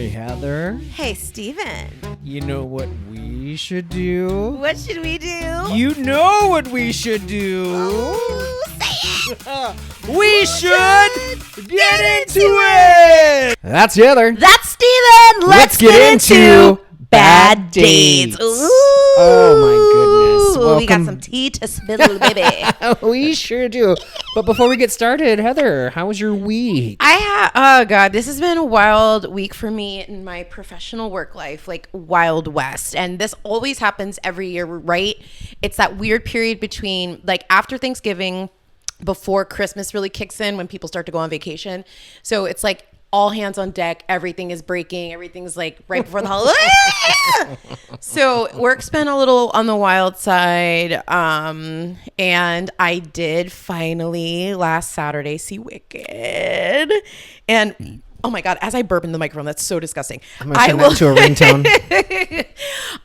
Hey, Heather. Hey, Steven. You know what we should do? What should we do? You know what we should do. Ooh, say it. We should get into it. That's Heather. That's Steven. Let's get into bad dates. Ooh. Oh, my goodness. We got some tea to spill, baby. We sure do. But before we get started, Heather, how was your week? Oh God, this has been a wild week for me in my professional work life, like Wild West. And this always happens every year, right? It's that weird period between like after Thanksgiving, before Christmas really kicks in when people start to go on vacation. So it's like all hands on deck. Everything is breaking. Everything's like right before the holiday. So work's been a little on the wild side. And I did finally last Saturday see Wicked. And oh my God, as I burp in the microphone, that's so disgusting. I'm going to turn that into a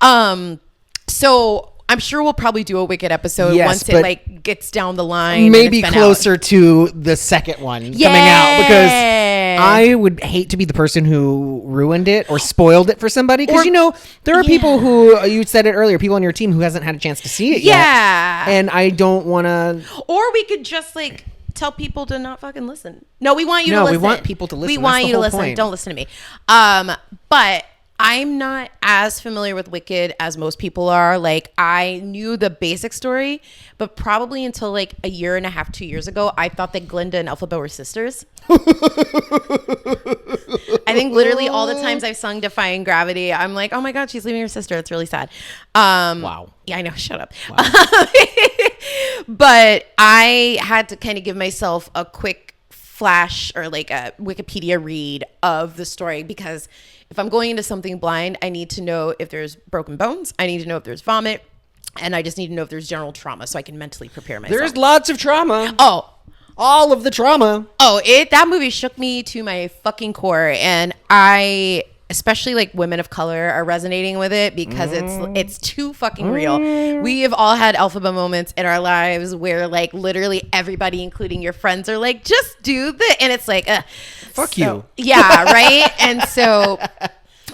ringtone. So I'm sure we'll probably do a Wicked episode once it like gets down the line. Maybe closer to the second one coming out, because I would hate to be the person who ruined it or spoiled it for somebody. Because, you know, there are people who, you said it earlier, people on your team who hasn't had a chance to see it yet. And I don't want to. Or we could just like tell people to not fucking listen. No, we want you to listen. No, we want people to listen. We want you to listen. Don't listen to me. But I'm not as familiar with Wicked as most people are. Like, I knew the basic story, but probably until like a year and a half, 2 years ago, I thought that Glinda and Elphaba were sisters. I think literally all the times I've sung Defying Gravity, I'm like, oh my God, she's leaving her sister. It's really sad. Wow. Yeah, I know. Shut up. Wow. But I had to kind of give myself a quick flash or like a Wikipedia read of the story, because if I'm going into something blind, I need to know if there's broken bones. I need to know if there's vomit. And I just need to know if there's general trauma so I can mentally prepare myself. There's lots of trauma. Oh. All of the trauma. Oh, that movie shook me to my fucking core. And I, especially like women of color, are resonating with it because it's too fucking real. We have all had Elphaba moments in our lives where like literally everybody, including your friends, are like, just do this. And it's like, fuck you. Yeah, right? And so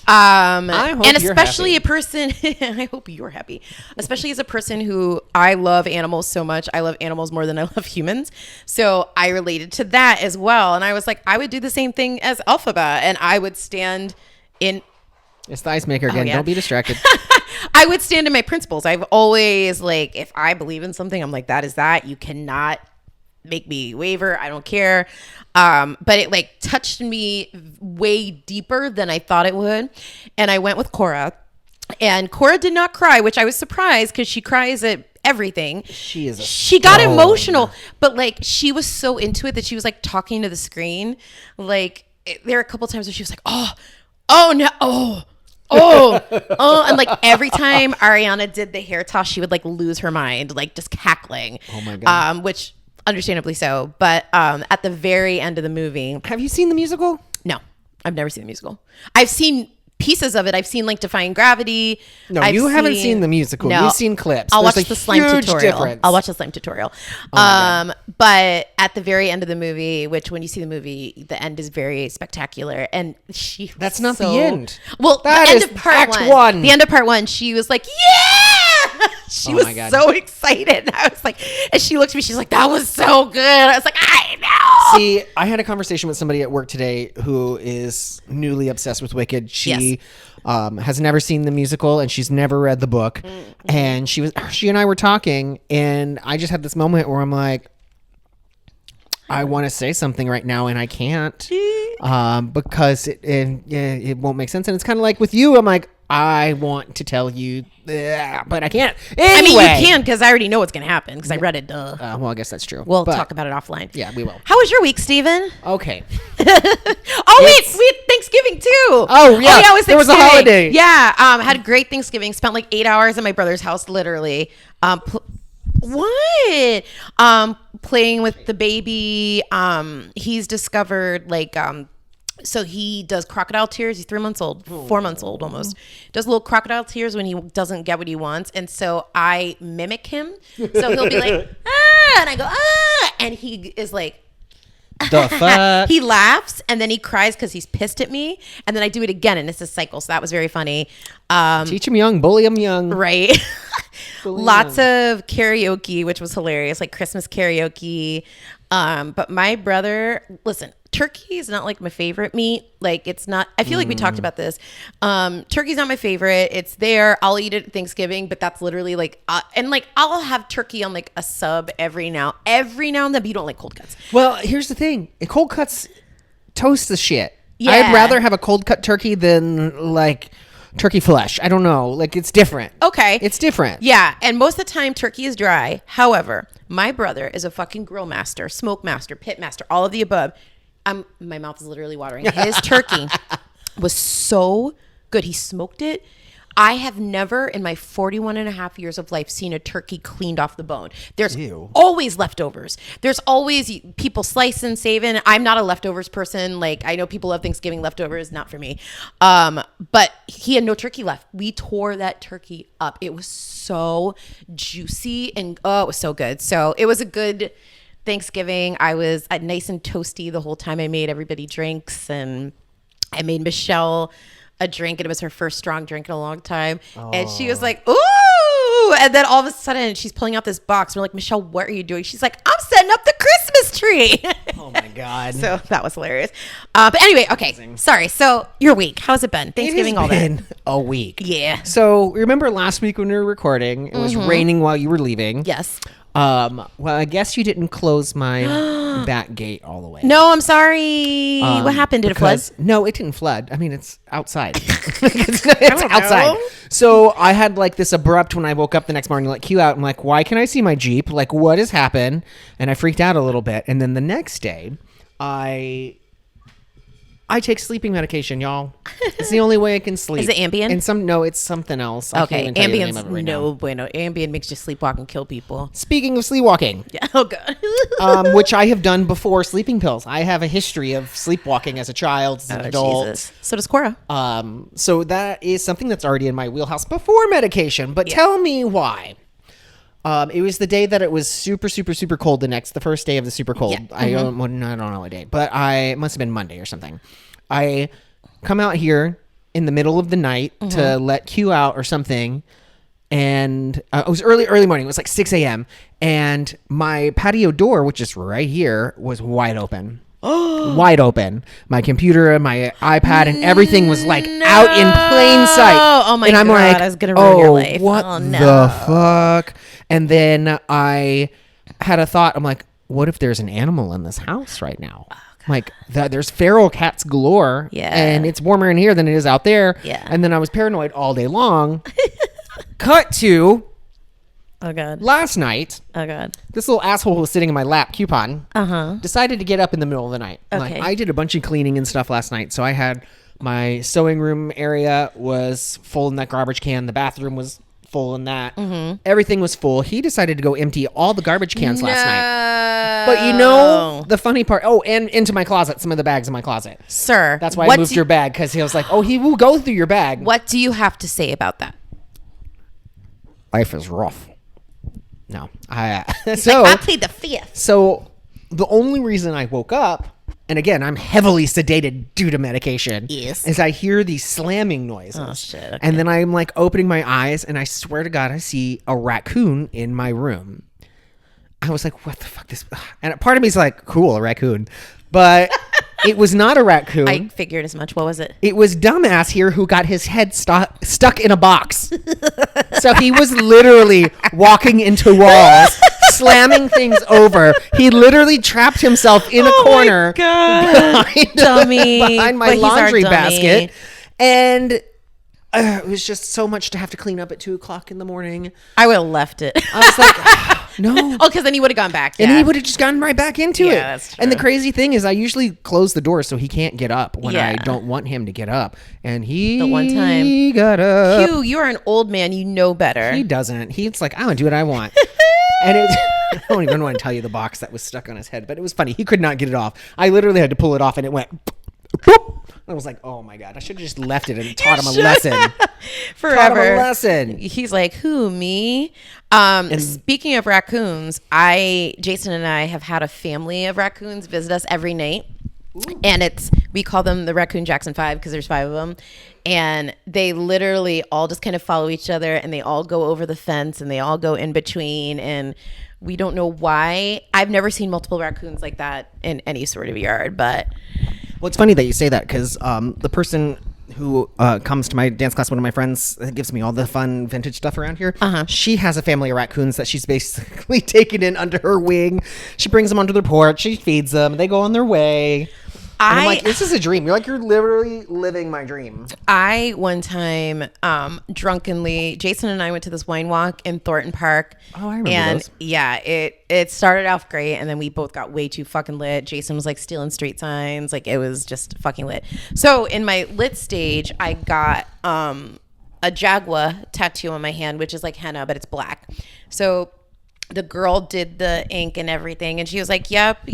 I hope and especially you're a person I hope you're happy, especially as a person who, I love animals so much. I love animals more than I love humans, so I related to that as well. And I was like, I would do the same thing as Elphaba, and I would stand in. It's the ice maker again. Don't be distracted. I would stand in my principles. I've always, like, if I believe in something, I'm like, that is that. You cannot make me waver. I don't care. But it like touched me way deeper than I thought it would. And I went with Cora, and Cora did not cry, which I was surprised because she cries at everything. She got emotional, but like she was so into it that she was like talking to the screen. Like there are a couple times where she was like, oh no, and like every time Ariana did the hair toss, she would like lose her mind, like just cackling. Oh my God. Which understandably so. But at the very end of the movie. Have you seen the musical? No, I've never seen the musical. I've seen pieces of it. I've seen like Defying Gravity. No, you haven't seen the musical. No. You've seen clips. I'll There's watch the slime tutorial. Difference. I'll watch the slime tutorial. But at the very end of the movie, which when you see the movie, the end is very spectacular. And she That's not the end. Well, that the end is of part act one. one. The end of part one, she was like, yeah! She was so excited. I was like, and she looked at me, she's like, that was so good. I was like, I know. See, I had a conversation with somebody at work today who is newly obsessed with Wicked. She has never seen the musical and she's never read the book. And she and I were talking, and I just had this moment where I'm like, I want to say something right now and I can't because it won't make sense. And it's kind of like with you, I'm like, I want to tell you, but I can't. Anyway. I mean, you can, because I already know what's going to happen because I read it. Well, I guess that's true. We'll talk about it offline. Yeah, we will. How was your week, Steven? Okay. We had Thanksgiving too. Oh yeah, it was Thanksgiving. There was a holiday. Yeah, had a great Thanksgiving. Spent like 8 hours at my brother's house, literally. Playing with the baby. He's discovered like so he does crocodile tears. He's 3 months old, 4 months old almost. Does little crocodile tears when he doesn't get what he wants. And so I mimic him. So he'll be like, ah, and I go, ah, and he is like, The fuck? He laughs and then he cries because he's pissed at me. And then I do it again and it's a cycle. So that was very funny. Teach him young, bully him young. Right. Lots of karaoke, which was hilarious, like Christmas karaoke. But my brother, listen, turkey is not like my favorite meat. Like it's not, I feel like we talked about this. Turkey's not my favorite. It's there. I'll eat it at Thanksgiving, but that's literally like, and like I'll have turkey on like a sub every now and then, but you don't like cold cuts. Well, here's the thing. Cold cuts toast the shit. Yeah. I'd rather have a cold cut turkey than like turkey flesh. I don't know. Like it's different. Okay. It's different. Yeah. And most of the time turkey is dry. However, my brother is a fucking grill master, smoke master, pit master, all of the above. My mouth is literally watering. His turkey was so good. He smoked it. I have never in my 41 and a half years of life seen a turkey cleaned off the bone. There's always leftovers. There's always people slicing, saving. I'm not a leftovers person. Like I know people love Thanksgiving leftovers, not for me. But he had no turkey left. We tore that turkey up. It was so juicy and it was so good. So it was a good Thanksgiving. I was nice and toasty the whole time. I made everybody drinks and I made Michelle a drink and it was her first strong drink in a long time. And she was like, ooh. And then all of a sudden she's pulling out this box. We're like, Michelle, what are you doing? She's like, I'm setting up the Christmas tree. Oh my God. So that was hilarious. But anyway, okay. Amazing. Sorry. So your week, how's it been? Thanksgiving, all that? It's been a week. Yeah. So remember last week when we were recording, it was raining while you were leaving. Yes. Well, I guess you didn't close my back gate all the way. No, I'm sorry. What happened? Did it flood? No, it didn't flood. I mean, it's outside. it's outside. So I had like this abrupt when I woke up the next morning, like cue out. I'm like, why can I see my Jeep? Like, what has happened? And I freaked out a little bit. And then the next day, I take sleeping medication, y'all. It's the only way I can sleep. Is it Ambien? And no, it's something else. Okay, Ambien's no bueno. Ambien makes you sleepwalk and kill people. Speaking of sleepwalking, yeah. Oh god. which I have done before sleeping pills. I have a history of sleepwalking as a child, as an adult. Jesus. So does Cora. So that is something that's already in my wheelhouse before medication. But tell me why. It was the day that it was super, super, super cold. The first day of the super cold. Yeah. I don't know what day, but it must have been Monday or something. I come out here in the middle of the night to let Q out or something. And it was early morning. It was like 6 a.m. And my patio door, which is right here, was wide open. Wide open. My computer and my iPad and everything was like out in plain sight. Oh my and I'm god! like, I was gonna ruin your life. What the fuck? And then I had a thought. I'm like, what if there's an animal in this house right now? Like there's feral cats galore. Yeah. And it's warmer in here than it is out there. Yeah. And then I was paranoid all day long. Cut to. Oh god. Last night. Oh god. This little asshole was sitting in my lap, Coupon. Decided to get up in the middle of the night. Okay. Like, I did a bunch of cleaning and stuff last night. So I had my sewing room area was full in that garbage can. The bathroom was full in that. Everything was full. He decided to go empty all the garbage cans last night. But you know the funny part. Oh, and into my closet, some of the bags in my closet. Sir. That's why I moved your bag, because he was like, oh, he will go through your bag. What do you have to say about that? Life is rough. No. I plead the fifth. So the only reason I woke up, and again, I'm heavily sedated due to medication, is I hear these slamming noises. Oh, shit. Okay. And then I'm like opening my eyes, and I swear to God, I see a raccoon in my room. I was like, what the fuck? And part of me is like, cool, a raccoon. But it was not a raccoon. I figured as much. What was it? It was dumbass here who got his head stuck in a box. So he was literally walking into walls, slamming things over. He literally trapped himself in a corner behind my laundry basket. And it was just so much to have to clean up at 2:00 in the morning. I would have left it. I was like, no. Oh, because then he would have gone back. And he would have just gotten right back into it. That's true. And the crazy thing is I usually close the door so he can't get up when I don't want him to get up. And the one time he got up. Hugh, you're an old man. You know better. He doesn't. He's like, I don't do what I want. And I don't even want to tell you the box that was stuck on his head, but it was funny. He could not get it off. I literally had to pull it off and it went boop. I was like, oh my God, I should have just left it and taught him a lesson. Forever. Taught him a lesson. He's like, who, me? Speaking of raccoons, Jason and I have had a family of raccoons visit us every night. Ooh. And we call them the Raccoon Jackson 5 because there's 5 of them. And they literally all just kind of follow each other, and they all go over the fence, and they all go in between. And we don't know why. I've never seen multiple raccoons like that in any sort of yard, but. Well, it's funny that you say that because the person who comes to my dance class, one of my friends that gives me all the fun vintage stuff around here, she has a family of raccoons that she's basically taken in under her wing. She brings them onto the porch. She feeds them. They go on their way. And I'm like, this is a dream. You're literally living my dream. I, one time, drunkenly, Jason and I went to this wine walk in Thornton Park. Oh, I remember those. Yeah, it started off great, and then we both got way too fucking lit. Jason was like stealing street signs. Like, it was just fucking lit. So in my lit stage, I got a Jaguar tattoo on my hand, which is like henna, but it's black. So the girl did the ink and everything, and she was like, yep,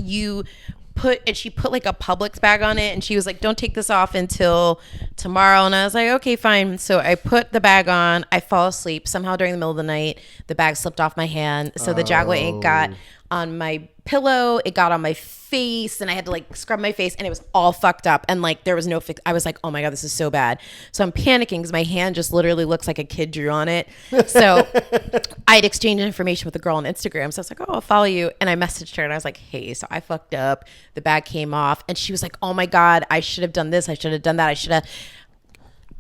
she put like a Publix bag on it, and she was like, don't take this off until tomorrow. And I was like, okay, fine. So I put the bag on, I fall asleep. Somehow during the middle of the night, the bag slipped off my hand. So the Jaguar ink got on my pillow, it got on my face, and I had to like scrub my face, and it was all fucked up, and like there was no fix. I was like, oh my God, this is so bad. So I'm panicking because my hand just literally looks like a kid drew on it. So I had exchanged information with a girl on Instagram. So I was like, oh, I'll follow you. And I messaged her, and I was like, hey, so I fucked up. The bag came off. And she was like, oh my God, I should have done this. I should have done that. I should have.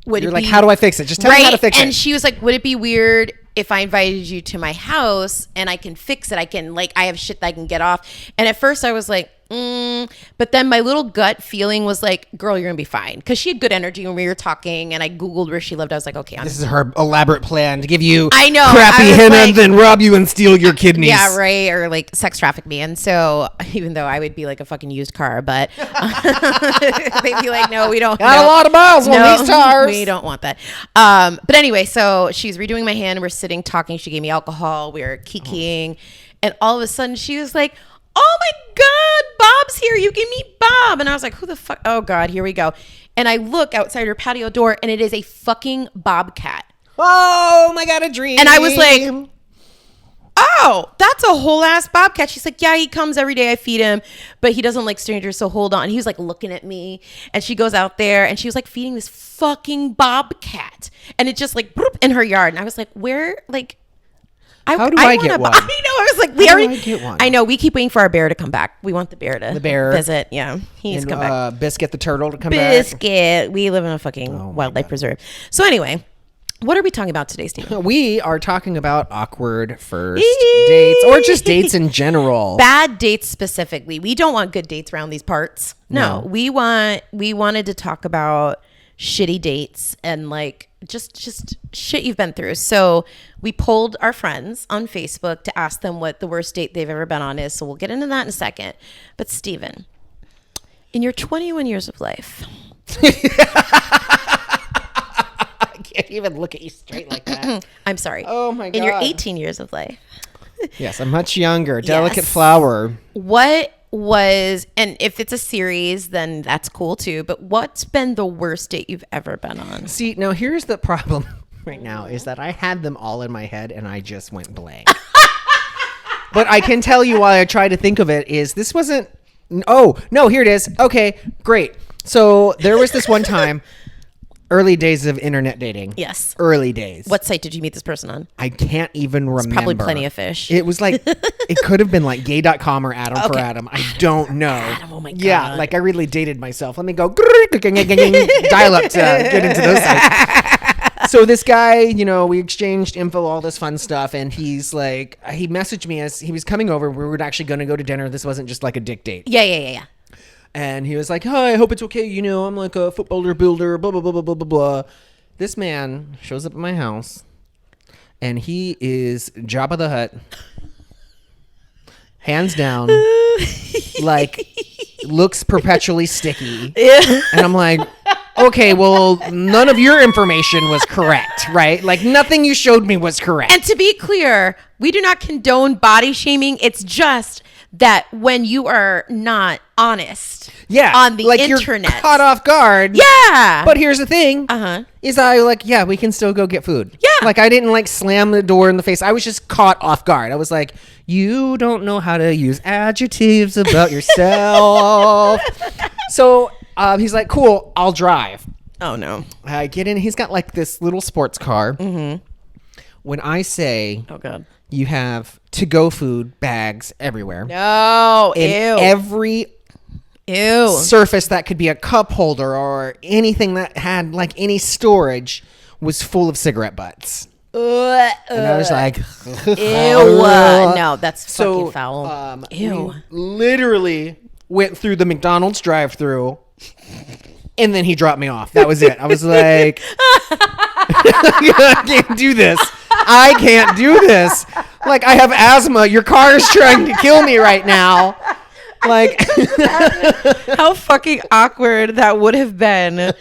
You're like, how do I fix it? Just tell me how to fix it. And she was like, would it be weird if I invited you to my house and I can fix it? I have shit that I can get off. And at first I was like, but then my little gut feeling was like, girl, you're gonna be fine, because she had good energy when we were talking, and I googled where she lived. I was like, okay, this is her elaborate plan to give you crappy henna, then rob you and steal your kidneys. Yeah, right, or like sex traffic me. And so, even though I would be like a fucking used car, but they'd be like, no, we don't got a lot of miles on these tires. We don't want that. But anyway, so she's redoing my hand, we're sitting talking, she gave me alcohol, we were kikiing, and all of a sudden she was like, oh my God, Bob's here. You can meet Bob. And I was like, who the fuck? Oh God, here we go. And I look outside her patio door, and it is a fucking bobcat. Oh my God, a dream. And I was like, oh, that's a whole ass bobcat. She's like, yeah, he comes every day. I feed him, but he doesn't like strangers. So hold on. He was like looking at me, and she goes out there, and she was like feeding this fucking bobcat. And it just like bloop, in her yard. And I was like, where, like, how do I get one? I know. I was like, I get one? I know. We keep waiting for our bear to come back. We want the bear to visit. Yeah, he needs to come back. Biscuit the turtle to come back. Biscuit. We live in a fucking wildlife preserve. So anyway, what are we talking about today, Steve? We are talking about awkward first dates, or just dates in general. Bad dates specifically. We don't want good dates around these parts. No. We wanted to talk about shitty dates and like just shit you've been through. So we polled our friends on Facebook to ask them what the worst date they've ever been on is. So we'll get into that in a second. But Steven, in your 21 years of life, I can't even look at you straight like that. I'm sorry. Oh my God. In your 18 years of life. Yes, I'm much younger. Delicate flower. What was, and if it's a series, then that's cool too, but what's been the worst date you've ever been on? See, now here's the problem right now is that I had them all in my head and I just went blank. But I can tell you why I try to think of it is this wasn't, oh, no, here it is. Okay, great. So there was this one time, early days of internet dating. Yes. Early days. What site did you meet this person on? I can't even remember. It's probably Plenty of Fish. It was like, it could have been like gay.com or Adam for Adam. I don't know. Adam, oh my God. Yeah, like I really dated myself. Let me go dial up to get into those sites. So this guy, you know, we exchanged info, all this fun stuff. And he's like, he messaged me as he was coming over. We were actually going to go to dinner. This wasn't just like a dick date. Yeah. And he was like, hi, I hope it's okay. You know, I'm like a footballer builder, blah, blah, blah, blah, blah, blah, blah. This man shows up at my house, and he is Jabba the Hutt. Hands down. Like, looks perpetually sticky. Yeah. And I'm like, okay, well, none of your information was correct, right? Like, nothing you showed me was correct. And to be clear, we do not condone body shaming. It's just that when you are not honest. on the like internet. You're caught off guard. Yeah. But here's the thing. Is I like, yeah, we can still go get food. Yeah. Like I didn't like slam the door in the face. I was just caught off guard. I was like, you don't know how to use adjectives about yourself. So he's like, cool, I'll drive. Oh no. I get in. He's got like this little sports car. Mm-hmm. When I say, oh god, you have to-go food bags everywhere. No, in ew. Every surface that could be a cup holder or anything that had like any storage was full of cigarette butts. And I was like, ew. No, that's fucking foul. Ew. Literally went through the McDonald's drive-thru. And then he dropped me off. That was it. I was like, I can't do this. I can't do this. Like, I have asthma. Your car is trying to kill me right now. Like, how fucking awkward that would have been.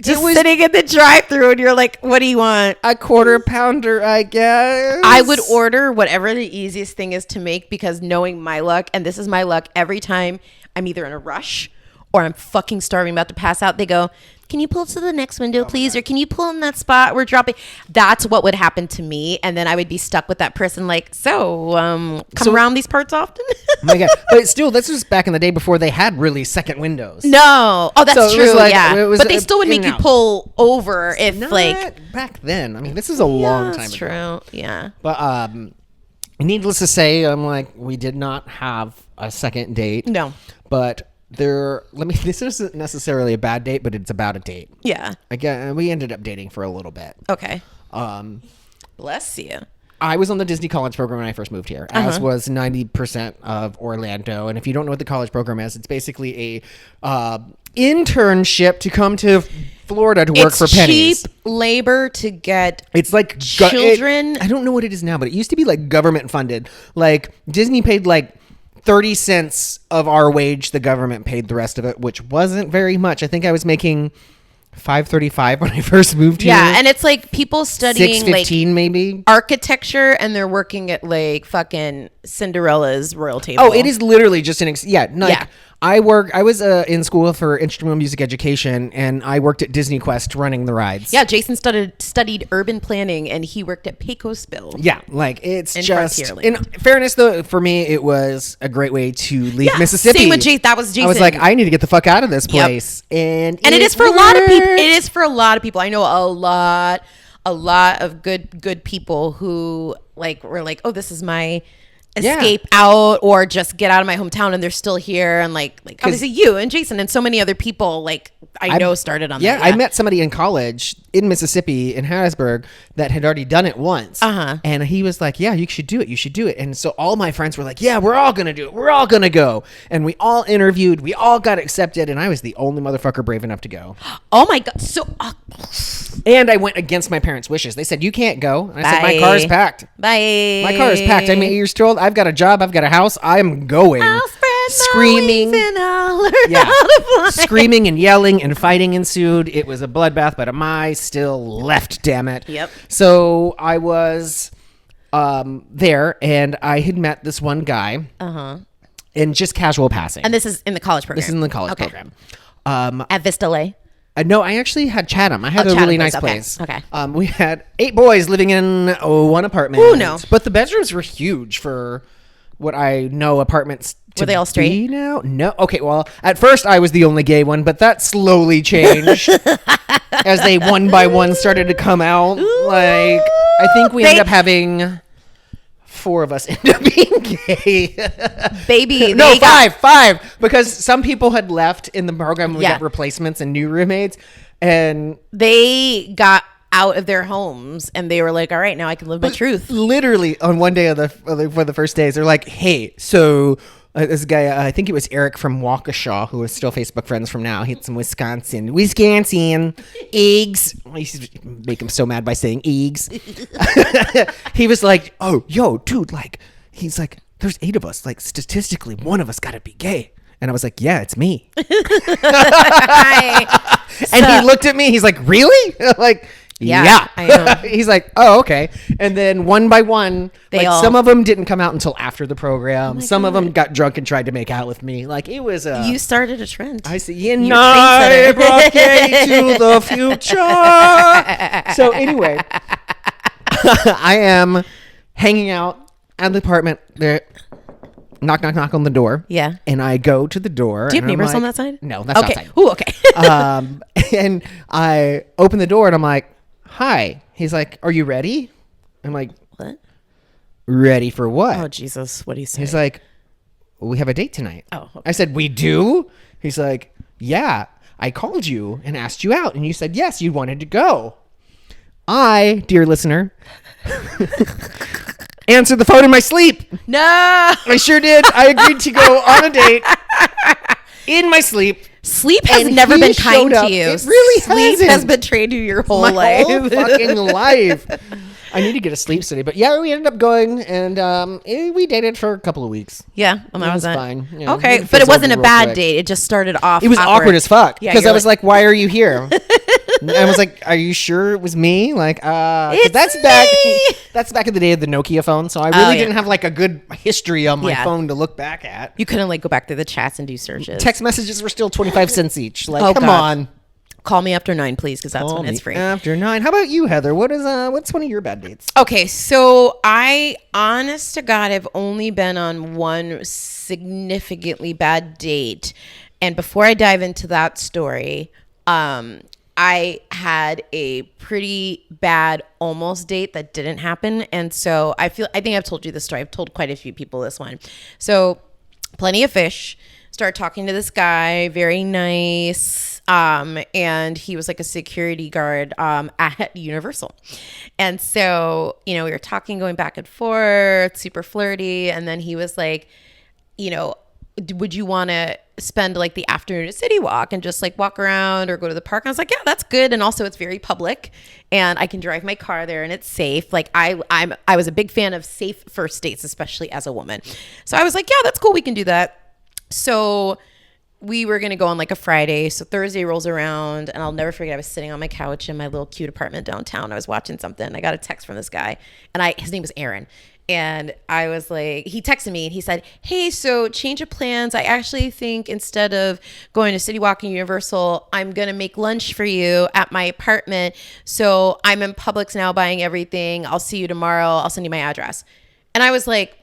Just sitting in the drive-thru and you're like, what do you want? A quarter pounder, I guess. I would order whatever the easiest thing is to make, because knowing my luck, and this is my luck, every time I'm either in a rush or I'm fucking starving, about to pass out, they go, can you pull to the next window, please? Or can you pull in that spot we're dropping? That's what would happen to me. And then I would be stuck with that person like, come around these parts often? Oh my God. But still, this was back in the day before they had really second windows. No. Oh, that's true. Like, yeah. But they still would make you pull over if like. Back then. I mean, this is a long time that's ago. True. Yeah. But needless to say, I'm like, we did not have a second date. No. But this isn't necessarily a bad date, but it's about a date. Yeah. Again, we ended up dating for a little bit. Okay. Bless you. I was on the Disney college program when I first moved here, as was 90% of Orlando. And if you don't know what the college program is, it's basically a internship to come to Florida to work for pennies. Cheap labor to get it's like children. I don't know what it is now, but it used to be like government funded. Like Disney paid like 30 cents of our wage. The government paid the rest of it, which wasn't very much. I think I was making $5.35 when I first moved here. Yeah, and it's like people studying $6.15 like maybe architecture, and they're working at like fucking Cinderella's royal table. Oh, it is literally just I was in school for instrumental music education, and I worked at Disney Quest running the rides. Yeah, Jason studied urban planning, and he worked at Pecos Bill. Yeah, like it's just in fairness though, for me it was a great way to leave Mississippi. Same with Jason. That was Jason. I was like, I need to get the fuck out of this place, and it is for a lot of people. It is for a lot of people. I know a lot of good people who like were like, oh, this is my escape out, or just get out of my hometown, and they're still here, and like obviously you and Jason and so many other people like I know started on that. Yeah, I met somebody in college in Mississippi in Harrisburg that had already done it once, and he was like, yeah, you should do it, and so all my friends were like, yeah, we're all gonna do it, we're all gonna go, and we all interviewed, we all got accepted, and I was the only motherfucker brave enough to go. Oh my God. So and I went against my parents' wishes. They said, you can't go, and I said, my car is packed. Bye. My car is packed. I'm 8 years old. I've got a job. I've got a house. I'm going. I'll spread screaming. my wings and I'll learn how to fly. Screaming and yelling and fighting ensued. It was a bloodbath, but I still left, damn it. Yep. So I was there, and I had met this one guy. In just casual passing. And this is in the college program? This is in the college program. At Vista Lay? No, I actually had Chatham. I had a really nice place. Okay. We had 8 boys living in one apartment. Ooh, no. But the bedrooms were huge for what I know apartments to Were they all straight? be now. No. Okay, well, at first I was the only gay one, but that slowly changed as they one by one started to come out. Like, I think we ended up having 4 of us end up being gay. Baby. No, five. Because some people had left in the program. We got replacements and new roommates. And they got out of their homes and they were like, all right, now I can live my truth. Literally on one day for the first days, they're like, hey, so this guy, I think it was Eric from Waukesha, who is still Facebook friends from now. He's from Wisconsin. Eggs. I used to make him so mad by saying eggs. He was like, oh, yo, dude, like, he's like, there's 8 of us. Like, statistically, one of us got to be gay. And I was like, yeah, it's me. And he looked at me. He's like, really? Like, Yeah. I know. He's like, oh, okay. And then one by one, some of them didn't come out until after the program. Some of them got drunk and tried to make out with me. Like, it was You started a trend. I see. And I brought Kate to the future. So anyway, I am hanging out at the apartment there. Knock, knock, knock on the door. Yeah. And I go to the door. Do you have neighbors on that side? No, that's outside. Ooh, okay. And I open the door and I'm like, hi. He's like, are you ready? I'm like, what? Ready for what? Oh, Jesus. What do you say? He's like, well, we have a date tonight. Oh, okay. I said, we do? He's like, yeah. I called you and asked you out and you said, yes, you wanted to go. I, dear listener, answered the phone in my sleep. No. I sure did. I agreed to go on a date in my sleep. Sleep has never been kind to you. It really Sleep has betrayed you your whole my life. whole fucking life. I need to get a sleep study. But yeah, we ended up going and we dated for a couple of weeks. Yeah. Well, that It was was fine. You know, okay. But it wasn't a bad date. It just started off. It was awkward as fuck. Yeah, Because I was like, why are you here? And I was like, are you sure it was me? Like, that's back in the day of the Nokia phone. So I really didn't have like a good history on my phone to look back at. You couldn't like go back through the chats and do searches. Text messages were still 25 cents each. Like, come on. Call me after 9, please, because that's Call when it's me free. After 9. How about you, Heather? What's one of your bad dates? Okay, so I, honest to God, have only been on one significantly bad date. And before I dive into that story, I had a pretty bad almost date that didn't happen. And so I think I've told you this story. I've told quite a few people this one. So Plenty of Fish. Started talking to this guy, very nice. And he was like a security guard at Universal. And so, we were talking, going back and forth, super flirty. And then he was like, would you want to spend like the afternoon at City Walk and just like walk around or go to the park? And I was like, yeah, that's good. And also it's very public and I can drive my car there and it's safe. Like I was a big fan of safe first dates, especially as a woman. So I was like, yeah, that's cool. We can do that. So we were going to go on like a Friday. So Thursday rolls around and I'll never forget. I was sitting on my couch in my little cute apartment downtown. I was watching something. I got a text from this guy and his name was Aaron. And I was like, he texted me and he said, hey, so change of plans. I actually think instead of going to City Walk and Universal, I'm going to make lunch for you at my apartment. So I'm in Publix now buying everything. I'll see you tomorrow. I'll send you my address. And I was like,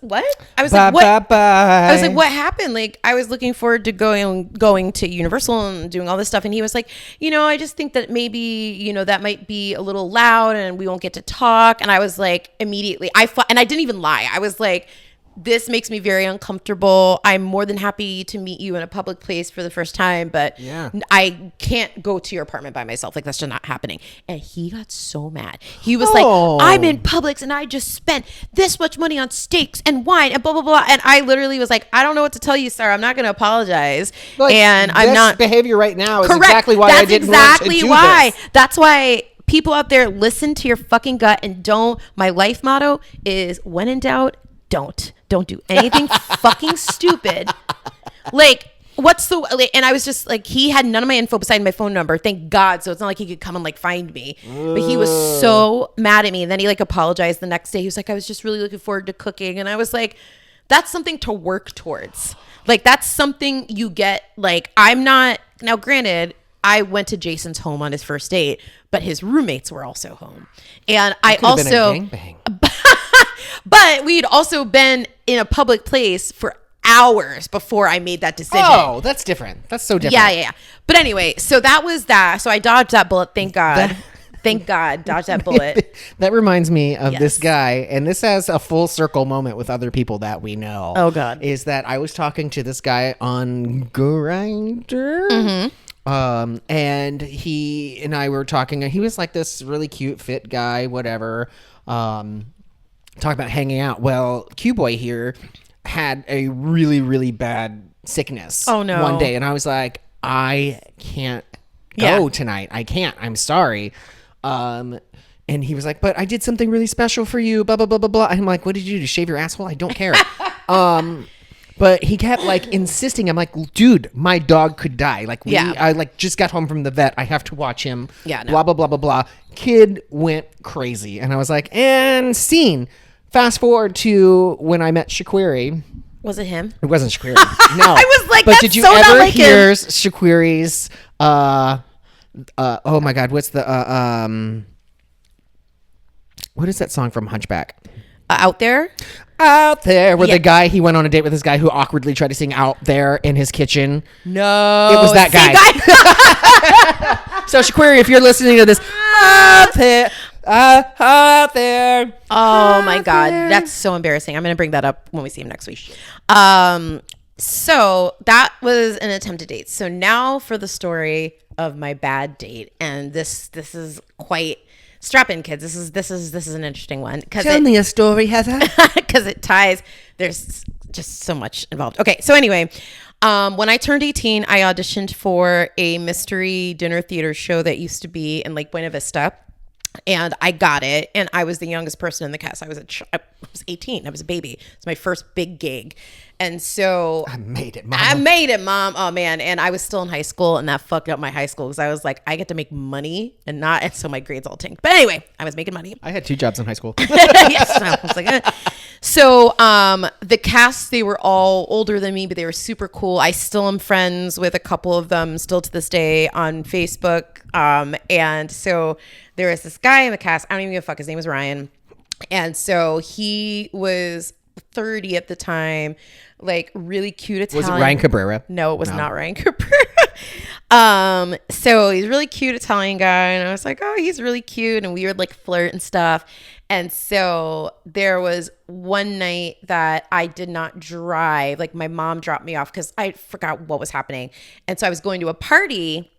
what? I was like, what? I was like, what happened? Like, I was looking forward to going to Universal and doing all this stuff. And he was like, I just think that maybe, that might be a little loud and we won't get to talk. And I was like, immediately, and I didn't even lie. I was like, this makes me very uncomfortable. I'm more than happy to meet you in a public place for the first time, but I can't go to your apartment by myself. Like, that's just not happening. And he got so mad. He was like, I'm in Publix and I just spent this much money on steaks and wine and blah, blah, blah. And I literally was like, I don't know what to tell you, sir. I'm not going to apologize. Like, and I'm not. Behavior right now is correct. Exactly why I didn't want to do this. That's why people out there, listen to your fucking gut and don't. My life motto is when in doubt, don't do anything fucking stupid. Like, and I was just like, he had none of my info besides my phone number, thank God. So it's not like he could come and like find me. But he was so mad at me. And then he like apologized the next day. He was like, I was just really looking forward to cooking. And I was like, that's something to work towards. Like, that's something you get. Like, I'm not, now granted, I went to Jason's home on his first date, but his roommates were also home. And I also, been a gangbang. But we'd also been in a public place for hours before I made that decision. Oh, that's different. That's so different. Yeah. But anyway, so that was that. So I dodged that bullet. Thank God. Thank God. Dodged that bullet. That reminds me of this guy. And this has a full circle moment with other people that we know. Oh, God. Is that I was talking to this guy on Grindr. Mm-hmm. And he and I were talking. He was like this really cute, fit guy, whatever. Talking about hanging out. Well, Q-Boy here had a really, really bad sickness. Oh, no. One day. And I was like, I can't go tonight. I can't. I'm sorry. And he was like, but I did something really special for you. Blah, blah, blah, blah, blah. And I'm like, what did you do? Shave your asshole? I don't care. But he kept like insisting. I'm like, dude, my dog could die. Like, I like just got home from the vet. I have to watch him. Yeah, no. Blah, blah, blah, blah, blah. Kid went crazy. And I was like, and scene. Fast forward to when I met Shaquiri. Was it him? It wasn't Shaquiri. No. I was like, but that's did you so ever not like hear him. Shaquiri's, oh my God, what's the, what is that song from Hunchback? Out There? Out There, where the guy, he went on a date with this guy who awkwardly tried to sing Out There in his kitchen. No. It was that guy. So Shaquiri, if you're listening to this, out there, out there. Oh my God. That's so embarrassing. I'm going to bring that up when we see him next week. So that was an attempted date. So now for the story of my bad date. And this is quite... Strap in, kids. This is an interesting one. Tell me a story, Heather. Because it ties. There's just so much involved. Okay, so anyway, when I turned 18, I auditioned for a mystery dinner theater show that used to be in Lake Buena Vista. And I got it. And I was the youngest person in the cast. I was 18. I was a baby. It's my first big gig. And so I made it, Mom. Oh man. And I was still in high school, and that fucked up my high school because I was like, I get to make money and not, and so my grades all tanked. But anyway, I was making money. I had 2 jobs in high school. Yes. I was like, So the cast, they were all older than me, but they were super cool. I still am friends with a couple of them still to this day on Facebook. And so there was this guy in the cast. I don't even give a fuck. His name was Ryan. And so he was 30 at the time, like really cute Italian. Was it Ryan Cabrera? No, it was not Ryan Cabrera. So he's a really cute Italian guy, and I was like, oh, he's really cute, and we would like flirt and stuff. And so there was one night that I did not drive. Like my mom dropped me off because I forgot what was happening. And so I was going to a party,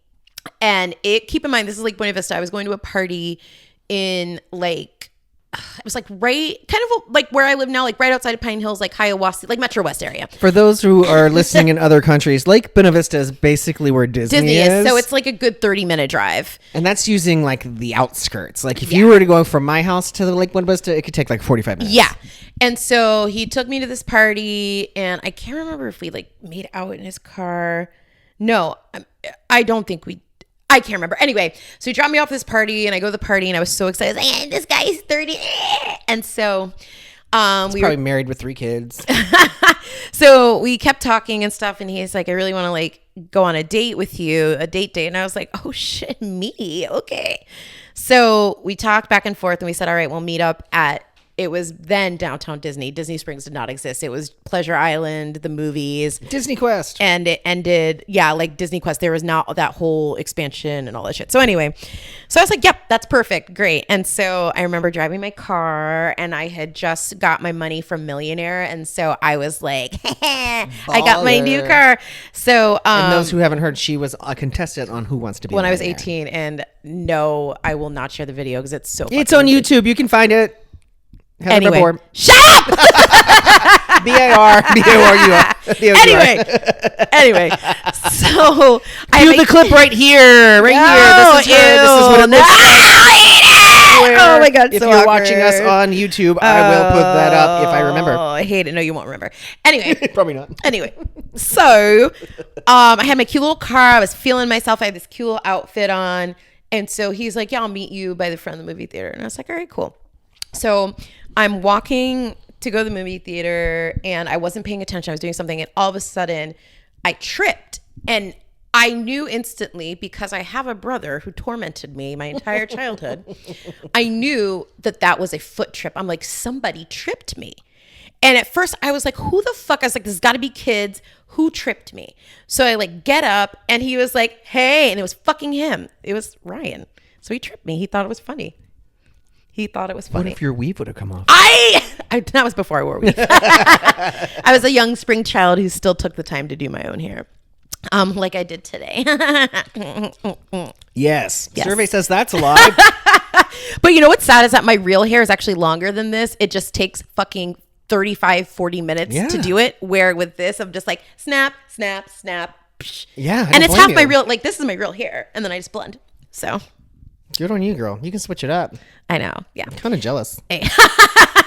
and keep in mind, this is like Buena Vista. I was going to a party in like, it was like right, kind of like where I live now, like right outside of Pine Hills, like Hiawassee, like Metro West area. For those who are listening in other countries, Lake Buena Vista is basically where Disney is. So it's like a good 30-minute drive. And that's using like the outskirts. Like if you were to go from my house to the Lake Buena Vista, it could take like 45 minutes. Yeah. And so he took me to this party, and I can't remember if we like made out in his car. No, I don't think I can't remember. Anyway, so he dropped me off this party, and I go to the party, and I was so excited. Like, this guy's 30. And so He's probably married with 3 kids. So we kept talking and stuff, and he's like, I really want to like go on a date with you, a date. And I was like, oh shit, me. Okay. So we talked back and forth, and we said, all right, we'll meet up at, it was then downtown Disney. Disney Springs did not exist. It was Pleasure Island, the movies. Disney Quest. And it ended, like Disney Quest. There was not that whole expansion and all that shit. So anyway, so I was like, yep, that's perfect. Great. And so I remember driving my car, and I had just got my money from Millionaire. And so I was like, I got my new car. So and those who haven't heard, she was a contestant on Who Wants to Be a when I was Millionaire. 18. And no, I will not share the video because it's so It's on fucking YouTube. You can find it. Anyway, Before. shut up. B-A-R-B-A-R-U-R. Anyway, so Cue the clip right here. Right here. This is her. This is what it looks like. Oh my God, If so you're watching us awkward. on YouTube, I will put that up if I remember. Oh, I hate it. No, you won't remember. Anyway. Probably not. Anyway, so I had my cute little car. I was feeling myself. I had this cute little outfit on. And so he's like, yeah, I'll meet you by the front of the movie theater. And I was like, all right, cool. So I'm walking to go to the movie theater, and I wasn't paying attention. I was doing something, and all of a sudden I tripped. And I knew instantly, because I have a brother who tormented me my entire childhood. I knew that was a foot trip. I'm like, somebody tripped me. And at first I was like, who the fuck? I was like, this has got to be kids. Who tripped me? So I like get up, and he was like, hey, and it was fucking him. It was Ryan. So he tripped me. He thought it was funny. He thought it was funny. What if your weave would have come off? That was before I wore a weave. I was a young spring child who still took the time to do my own hair. Like I did today. Yes. Survey says that's a lie. But you know what's sad is that my real hair is actually longer than this. It just takes fucking 35, 40 minutes to do it. Where with this, I'm just like, snap, snap, snap. Psh. Yeah. And it's half my real, like this is my real hair. And then I just blend. So. Good on you, girl. You can switch it up. I know. Yeah. I'm kind of jealous. Hey.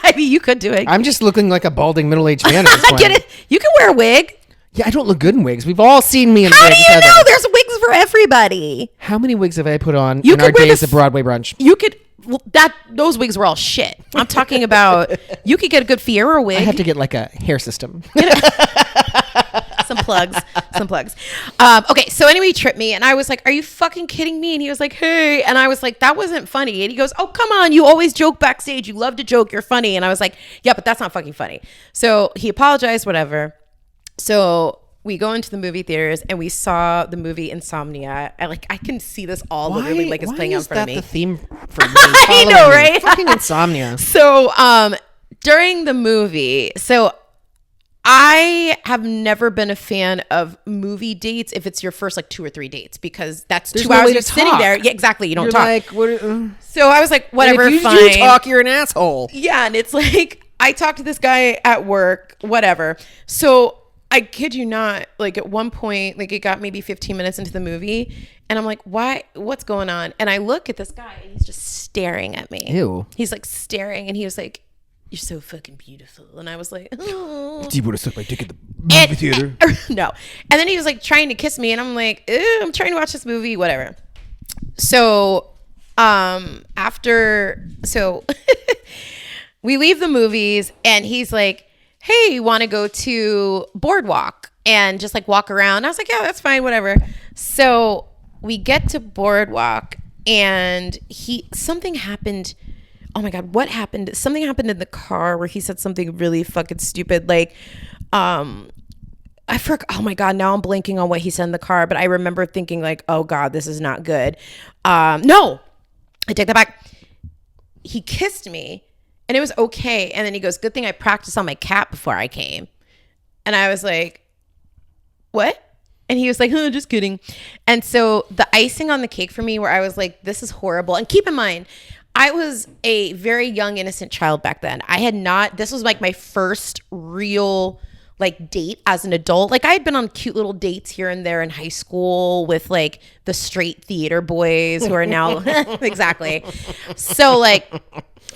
I mean, you could do it. I'm just looking like a balding middle-aged man at this I point. get it. You can wear a wig. Yeah, I don't look good in wigs. We've all seen me in How wigs. do you Heather. know? There's wigs for everybody. How many wigs have I put on You in our could wear days of Broadway brunch? You could. Well, those wigs were all shit. I'm talking about. You could get a good Fiera wig. I have to get like a hair system. some plugs. Okay, so anyway, he tripped me, and I was like, "Are you fucking kidding me?" And he was like, "Hey," and I was like, "That wasn't funny." And he goes, "Oh, come on, you always joke backstage. You love to joke. You're funny." And I was like, "Yeah, but that's not fucking funny." So he apologized, whatever. So we go into the movie theaters and we saw the movie Insomnia. I can see this all literally like it's playing out in front of me. Why is that the theme for me? I know, right? Fucking Insomnia. So during the movie, so I have never been a fan of movie dates if it's your first like 2 or 3 dates, because that's There's 2 no hours way you're to sitting talk. there. Yeah, exactly. You don't You're talk. like, what? So I was like, whatever, if you fine. do talk, you're an asshole. Yeah, and it's like I talked to this guy at work, whatever. So I kid you not, like at one point, like it got maybe 15 minutes into the movie, and I'm like, why? What's going on? And I look at this guy, and he's just staring at me. Ew. He's like staring, and he was like, "You're so fucking beautiful." And I was like, "Oh." Do you want to suck my dick at the movie theater? No. And then he was like trying to kiss me, and I'm like, I'm trying to watch this movie, whatever. So we leave the movies, and he's like, "Hey, you want to go to Boardwalk and just like walk around?" I was like, "Yeah, that's fine, whatever." So we get to Boardwalk, and something happened. Oh my God, what happened? Something happened in the car where he said something really fucking stupid. Like, I forgot. Oh my God, now I'm blanking on what he said in the car, but I remember thinking like, oh God, this is not good. No, I take that back. He kissed me and it was okay. And then he goes, "Good thing I practiced on my cat before I came." And I was like, what? And he was like, "Oh, just kidding." And so the icing on the cake for me, where I was like, this is horrible. And keep in mind, I was a very young, innocent child back then. This was like my first real like date as an adult. Like I had been on cute little dates here and there in high school with like the straight theater boys who are now exactly. So like,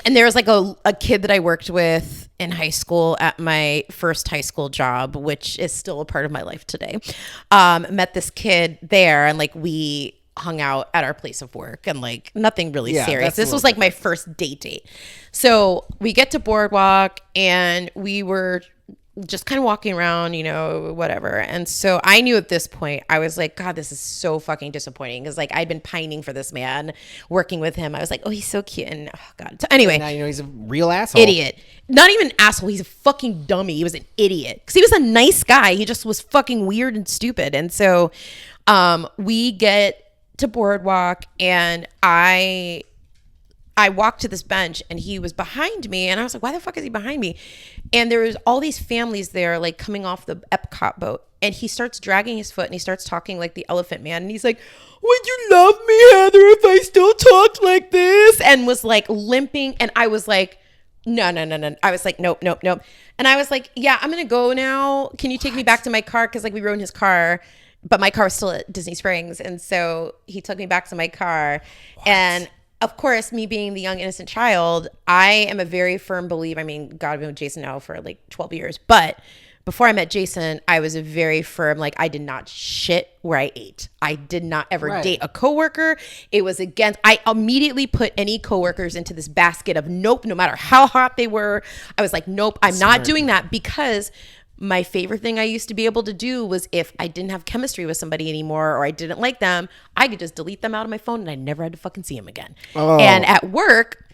and there was like a kid that I worked with in high school at my first high school job, which is still a part of my life today. Met this kid there, and like we hung out at our place of work, and like nothing really serious. This was like my first date. So we get to Boardwalk, and we were just kind of walking around, you know, whatever. And so I knew at this point, I was like, God, this is so fucking disappointing. Because like I'd been pining for this man, working with him. I was like, oh, he's so cute. And oh God. So anyway. Now you know he's a real asshole. Idiot. Not even an asshole. He's a fucking dummy. He was an idiot. Because he was a nice guy. He just was fucking weird and stupid. And so we get to Boardwalk, and I walked to this bench, and he was behind me, and I was like, why the fuck is he behind me? And there was all these families there like coming off the Epcot boat, and he starts dragging his foot, and he starts talking like the Elephant Man, and he's like, "Would you love me, Heather, if I still talked like this?" And was like limping, and I was like, no. I was like, nope. And I was like, yeah, I'm gonna go now. Can you take me back to my car? Because like we rode in his car, but my car was still at Disney Springs. And so he took me back to my car. And of course, me being the young, innocent child, I am a very firm believer. I mean, God, I've been with Jason now for like 12 years. But before I met Jason, I was a very firm, like I did not shit where I ate. I did not ever date a coworker. It was against, I immediately put any coworkers into this basket of nope, no matter how hot they were. I was like, nope, I'm not doing that, because my favorite thing I used to be able to do was if I didn't have chemistry with somebody anymore, or I didn't like them, I could just delete them out of my phone, and I never had to fucking see them again. Oh. And at work,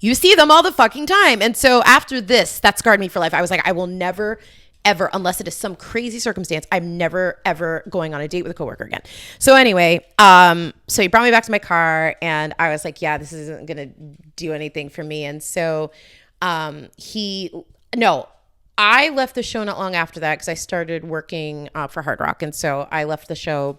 you see them all the fucking time. And so after this, that scarred me for life. I was like, I will never, ever, unless it is some crazy circumstance, I'm never, ever going on a date with a coworker again. So anyway, so he brought me back to my car, and I was like, yeah, this isn't going to do anything for me. And so I left the show not long after that, because I started working for Hard Rock. And so I left the show,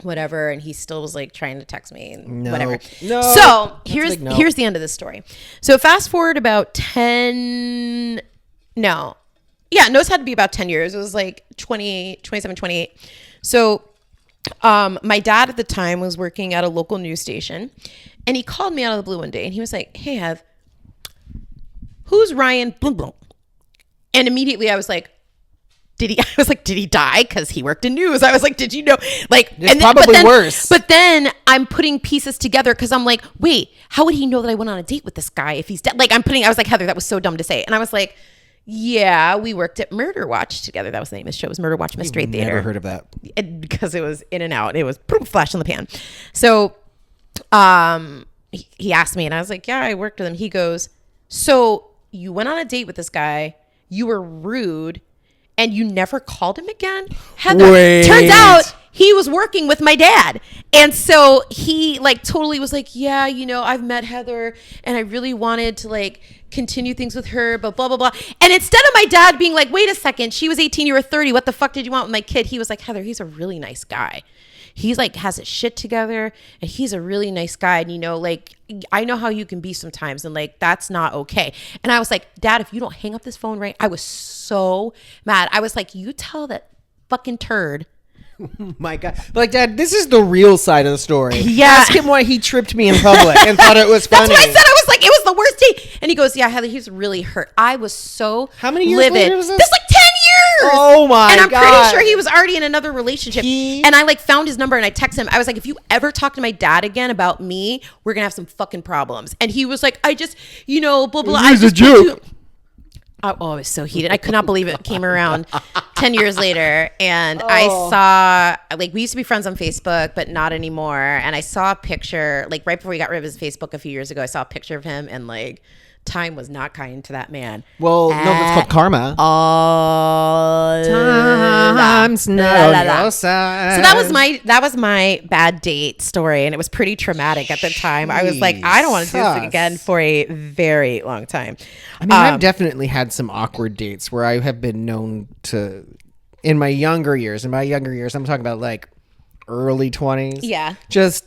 whatever, and he still was like trying to text me and whatever. No. So here's the end of this story. So fast forward about 10, no. Yeah, no, it's had to be about 10 years. It was like 27, 28. So my dad at the time was working at a local news station, and he called me out of the blue one day, and he was like, "Hey, Hev, who's Ryan? Boom, boom. And immediately I was like, did he die? Because he worked in news. I was like, did you know? Like, it's probably worse. But then I'm putting pieces together because I'm like, wait, how would he know that I went on a date with this guy if he's dead? Like, I was like, Heather, that was so dumb to say. And I was like, yeah, we worked at Murder Watch together. That was the name of the show. It was Murder Watch Mystery Theater. Never heard of that. Because it was in and out. It was flash in the pan. So he asked me, and I was like, yeah, I worked with him. He goes, so you went on a date with this guy. You were rude. And you never called him again? Heather, turns out he was working with my dad. And so he like totally was like, yeah, you know, I've met Heather and I really wanted to like continue things with her, but blah, blah, blah. And instead of my dad being like, wait a second, she was 18, you were 30. What the fuck did you want with my kid? He was like, Heather, he's a really nice guy. He's like has his shit together and he's a really nice guy. And you know, like, I know how you can be sometimes and like, that's not okay. And I was like, Dad, if you don't hang up this phone, right? I was so mad. I was like, you tell that fucking turd. My God. But like, Dad, this is the real side of the story. Yeah. Ask him why he tripped me in public and thought it was funny. That's what I said. I was like, it was the worst date. And he goes, yeah, Heather, he's really hurt. I was so How many years livid. later was this? This like 10 years. Oh my God. And I'm pretty sure he was already in another relationship. And I like found his number and I texted him. I was like, if you ever talk to my dad again about me, we're going to have some fucking problems. And he was like, I just, you know, blah, blah. He's a joke. Oh, I was so heated. I could not believe it came around 10 years later. And I saw, like, we used to be friends on Facebook, but not anymore. And I saw a picture, like, right before he got rid of his Facebook a few years ago, I saw a picture of him and, like, time was not kind to that man. Well, no, that's called karma. All Time's not on your side. So that was my bad date story, and it was pretty traumatic at the time. I was like, I don't want to do this again for a very long time. I mean, I've definitely had some awkward dates where I have been known to, in my younger years, I'm talking about like early 20s. Yeah. Just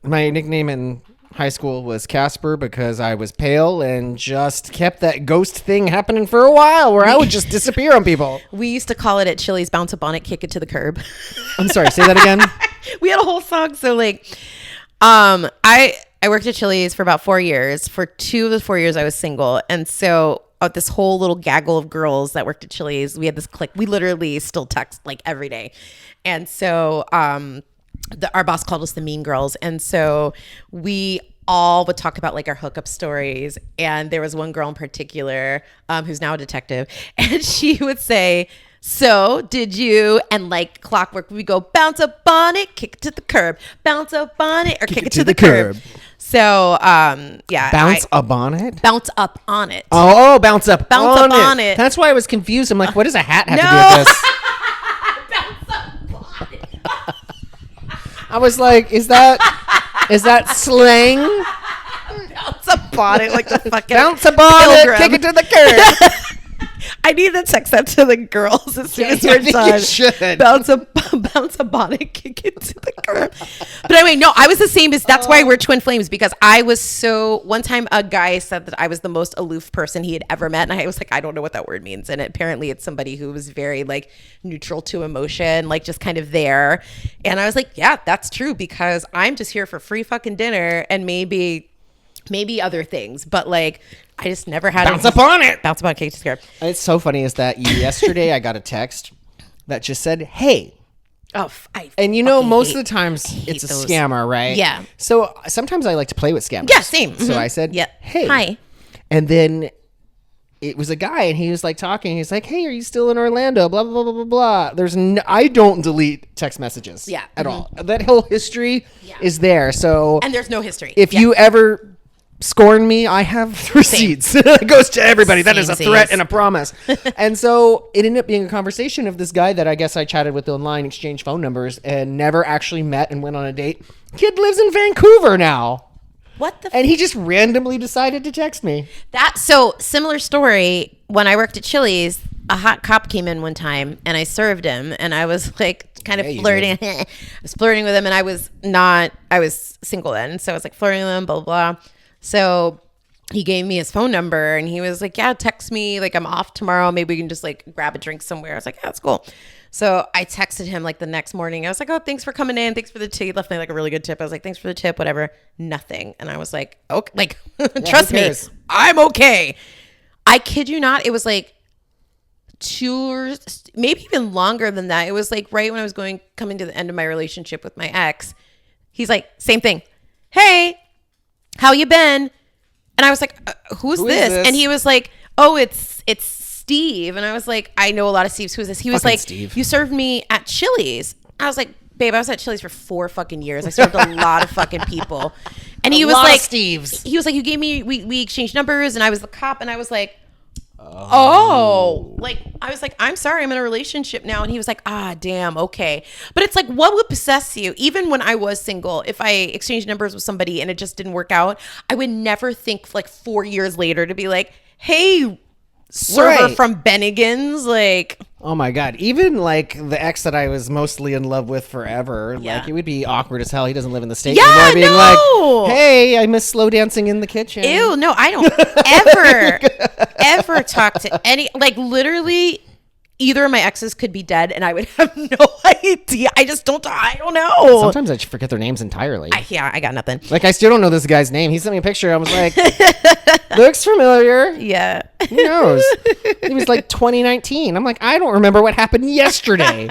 my nickname in high school was Casper because I was pale and just kept that ghost thing happening for a while where I would just disappear on people. We used to call it at Chili's, bounce up on it, kick it to the curb. I'm sorry, say that again. We had a whole song. So like, I worked at Chili's for about 4 years. For 2 of the 4 years I was single. And so this whole little gaggle of girls that worked at Chili's, we had this clique. We literally still text like every day. And so, our boss called us the Mean Girls. And so we all would talk about like our hookup stories. And there was one girl in particular who's now a detective. And she would say, so did you? And like clockwork, we go bounce up on it, kick it to the curb, bounce up on it, or kick it to the curb. So, yeah. Bounce up on it? Bounce up on it. Oh, bounce up Bounce on up it. on it. That's why I was confused. I'm like, what does a hat have to do with this? Bounce up on it. I was like, is that slang? Bounce up on it like the fucking Bounce up on it, kick it to the curb. I need to text that to the girls as soon as we're done. You should. Bounce up on it, kick it to the curb. But anyway, no, I was the same as, that's why we're twin flames, because I was so, one time a guy said that I was the most aloof person he had ever met. And I was like, I don't know what that word means. And apparently it's somebody who was very like neutral to emotion, like just kind of there. And I was like, yeah, that's true, because I'm just here for free fucking dinner and maybe other things, but like I just never had Bounce up on it. Bounce up on cake to scare. It's so funny is that yesterday I got a text that just said, hey. Oh, and you know, most of the times it's a scammer, right? Yeah. So sometimes I like to play with scammers. Yeah, same. So I said, hey. Hi. And then it was a guy and he was like talking. He's like, hey, are you still in Orlando? Blah, blah, blah, blah, blah. I don't delete text messages at all. That whole history is there. So, and there's no history. If you ever scorn me, I have receipts. It goes to everybody. That is a threat and a promise. And so it ended up being a conversation of this guy that I guess I chatted with online, exchanged phone numbers, and never actually met and went on a date. Kid lives in Vancouver now. What the? And he just randomly decided to text me. So similar story. When I worked at Chili's, a hot cop came in one time and I served him, and I was like kind of flirting. I was flirting with him, and I was single then, so I was like flirting with him, blah, blah, blah. So he gave me his phone number and he was like, yeah, text me. Like, I'm off tomorrow. Maybe we can just like grab a drink somewhere. I was like, yeah, that's cool. So I texted him like the next morning. I was like, oh, thanks for coming in. Thanks for the tip. He left me like a really good tip. I was like, thanks for the tip, whatever. Nothing. And I was like, okay, like, trust me, I'm okay. I kid you not. It was like 2 years, maybe even longer than that. It was like right when I was coming to the end of my relationship with my ex. He's like, same thing. Hey, how you been? And I was like, who's this? And he was like, oh, it's Steve. And I was like, I know a lot of Steves. Who's this? He was like, Steve. You served me at Chili's. I was like, babe, I was at Chili's for 4 fucking years. I served a lot of fucking people. And he was like, Steves. He was like, you gave me, we exchanged numbers and I was the cop. And I was like, oh, like, I was like, I'm sorry, I'm in a relationship now. And he was like, ah, damn, okay. But it's like, what would possess you? Even when I was single, if I exchanged numbers with somebody and it just didn't work out, I would never think like 4 years later to be like, hey, server from Bennigan's, like, oh my god, even like the ex that I was mostly in love with forever, like it would be awkward as hell. He doesn't live in the state anymore, being like, hey, I miss slow dancing in the kitchen. Ew, no, I don't ever talk to any, like, literally either of my exes could be dead and I would have no idea. I don't know. Sometimes I forget their names entirely. I got nothing. Like, I still don't know this guy's name. He sent me a picture. I was like, looks familiar. Yeah. Who knows? It was like 2019. I'm like, I don't remember what happened yesterday.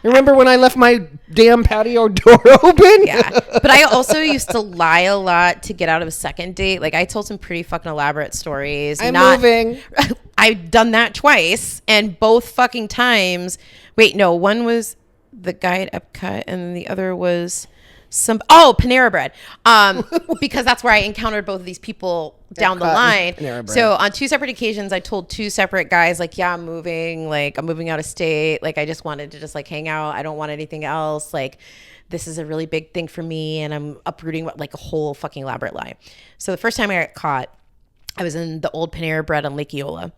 Remember when I left my damn patio door open? Yeah. But I also used to lie a lot to get out of a second date. Like, I told some pretty fucking elaborate stories. I'm moving. I've done that twice, and both fucking times. Wait, no, one was the guy at Epcot, and the other was Panera Bread. Because that's where I encountered both of these people down the line. So on 2 separate occasions, I told 2 separate guys, like, yeah, I'm moving out of state. Like, I just wanted to just like hang out. I don't want anything else. Like, this is a really big thing for me, and I'm uprooting like a whole fucking elaborate lie. So the first time I got caught, I was in the old Panera Bread on Lake Eola,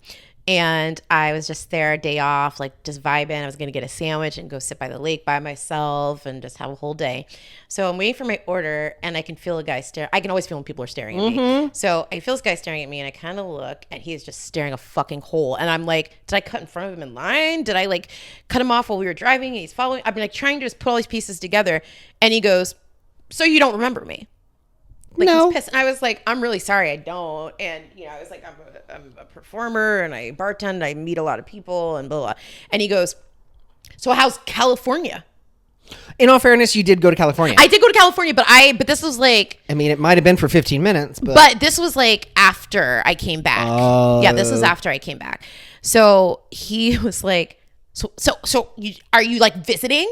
and I was just there, day off, like just vibing. I was going to get a sandwich and go sit by the lake by myself and just have a whole day. So I'm waiting for my order, and I can feel a guy stare. I can always feel when people are staring at me. So I feel this guy staring at me, and I kind of look, and he's just staring a fucking hole. And I'm like, did I cut in front of him in line? Did I like cut him off while we were driving? And he's following. I've been like trying to just put all these pieces together. And he goes, so you don't remember me? Like, no. He's pissed. And I was like, I'm really sorry, I don't. And, you know, I was like, I'm a performer and I bartend, I meet a lot of people and blah, blah. And he goes, so how's California? In all fairness, you did go to California. I did go to California, but this was like, I mean, it might have been for 15 minutes, but this was like after I came back. Yeah, this was after I came back. So he was like, so are you like visiting?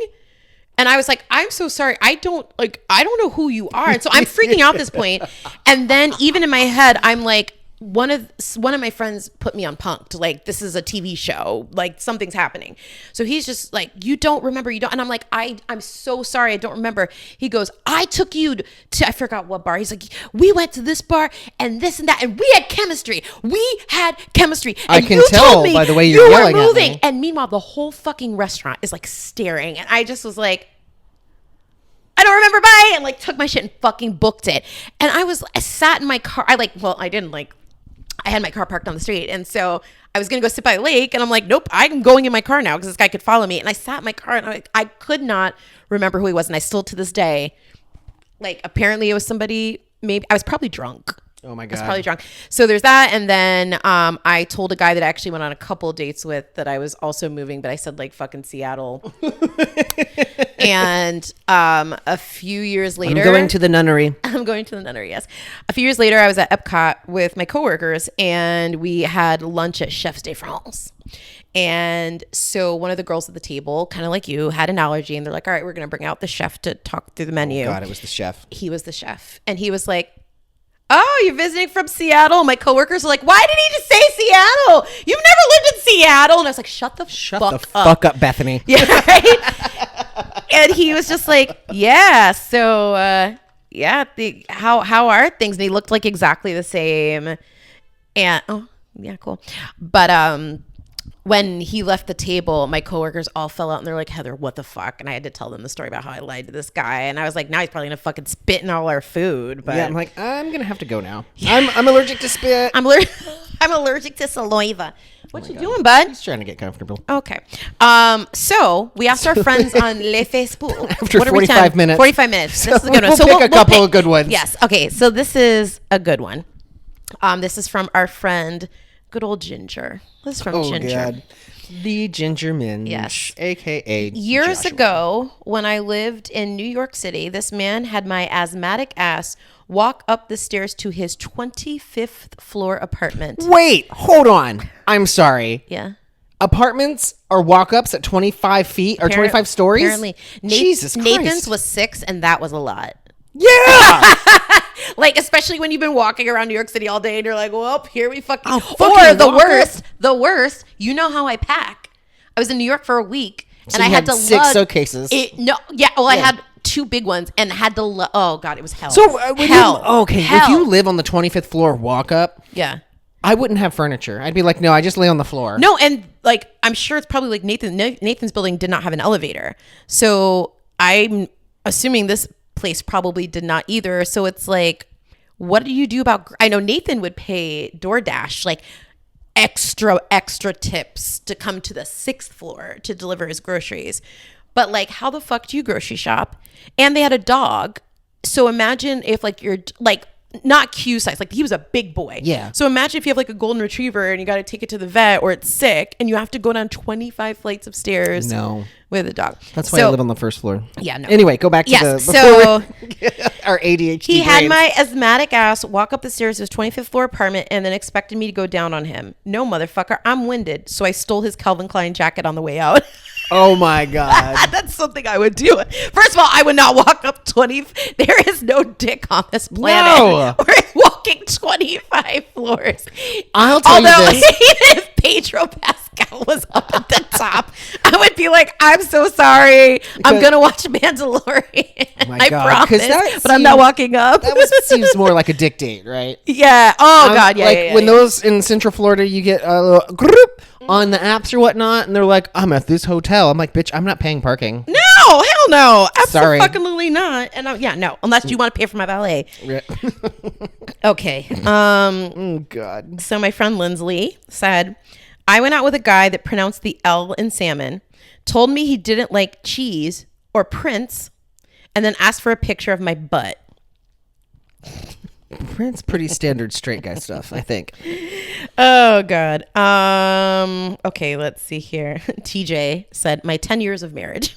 And I was like, I'm so sorry. I don't know who you are. And so I'm freaking out at this point. And then even in my head, I'm like, one of my friends put me on Punk'd. Like, this is a TV show. Like, something's happening. So he's just like, you don't remember. You don't. And I'm like, I'm so sorry. I don't remember. He goes, I took you to, I forgot what bar. He's like, we went to this bar and this and that. And we had chemistry. And I can tell by the way you're yelling at me. And meanwhile, the whole fucking restaurant is like staring. And I just was like, I don't remember, bye, and like took my shit and fucking booked it. And I sat in my car. I had my car parked on the street. And so I was going to go sit by the lake, and I'm like, nope, I'm going in my car now because this guy could follow me. And I sat in my car, and I could not remember who he was. And I still to this day, like, apparently it was somebody, maybe I was probably drunk. Oh my God. I was probably drunk. So there's that. And then I told a guy that I actually went on a couple dates with that I was also moving, but I said like fucking Seattle. And a few years later, I'm going to the nunnery, yes. A few years later, I was at Epcot with my coworkers, and we had lunch at Chef's de France. And so one of the girls at the table, kind of like you, had an allergy, and they're like, all right, we're going to bring out the chef to talk through the menu. Oh God, it was the chef. He was the chef. And he was like, oh, you're visiting from Seattle? My coworkers are like, why did he just say Seattle? You've never lived in Seattle. And I was like, shut the fuck up, Bethany. Yeah, right? And he was just like, yeah, so, yeah, how are things? And he looked like exactly the same. And, oh, yeah, cool. But when he left the table, my coworkers all fell out and they're like, Heather, what the fuck? And I had to tell them the story about how I lied to this guy. And I was like, now he's probably gonna fucking spit in all our food. But yeah, I'm like, I'm gonna have to go now. Yeah. I'm allergic to spit. I'm allergic. I'm allergic to saliva. What you doing, bud? He's trying to get comfortable. Okay. So we asked our friends on Le Facebook. After 45 minutes. 45 minutes. This is a good one. We'll pick a couple of good ones. Yes. Okay. So this is a good one. This is from our friend, good old Ginger. This is from Ginger. God. The Ginger Minge. Yes. AKA Years Joshua. ago, when I lived in New York City, this man had my asthmatic ass walk up the stairs to his 25th floor apartment. Wait, hold on. I'm sorry. Yeah. Apartments or walk-ups at 25 feet or 25 stories? Apparently. Jesus Christ. Nathan's was 6, and that was a lot. Yeah. Like, especially when you've been walking around New York City all day and you're like, well, here we fucking... Or the worst, you know how I pack. I was in New York for a week, So and I you had to six suitcases. I had 2 big ones and had to... oh, God, it was hell. So, hell. if you live on the 25th floor walk-up... Yeah. I wouldn't have furniture. I'd be like, no, I just lay on the floor. No, and like, I'm sure it's probably like Nathan's building did not have an elevator. So I'm assuming this place probably did not either. So it's like, what do you do about, I know Nathan would pay DoorDash like extra tips to come to the 6th floor to deliver his groceries. But like, how the fuck do you grocery shop? And they had a dog. So imagine if like you're like, not Q size, like he was a big boy. Yeah. So imagine if you have like a golden retriever and you got to take it to the vet or it's sick and you have to go down 25 flights of stairs. No. With a dog. That's why I live on the first floor. Yeah, no. Anyway, go back to our ADHD. He had my asthmatic ass walk up the stairs to his 25th floor apartment and then expected me to go down on him. No, motherfucker, I'm winded. So I stole his Calvin Klein jacket on the way out. Oh my God. That's something I would do. First of all, I would not walk up 20. There is no dick on this planet. No. We're walking 25 floors. I'll tell you this. If Pedro Pascal was up at the top, I would be like, I'm so sorry. I'm going to watch Mandalorian. Oh my I God. promise. But I'm not walking up. That seems more like a dick date, right? Yeah. Oh, God. Yeah. Like when those in Central Florida, you get a little group on the apps or whatnot, and they're like, I'm at this hotel. I'm like, bitch, I'm not paying parking. No, hell no. Sorry. Absolutely not. And no, unless you want to pay for my valet. Okay. Oh God. So my friend Lindsley said, I went out with a guy that pronounced the L in salmon, told me he didn't like cheese or Prince, and then asked for a picture of my butt. Prince, pretty standard straight guy stuff, I think. Oh God. Okay, let's see here. TJ said, my 10 years of marriage.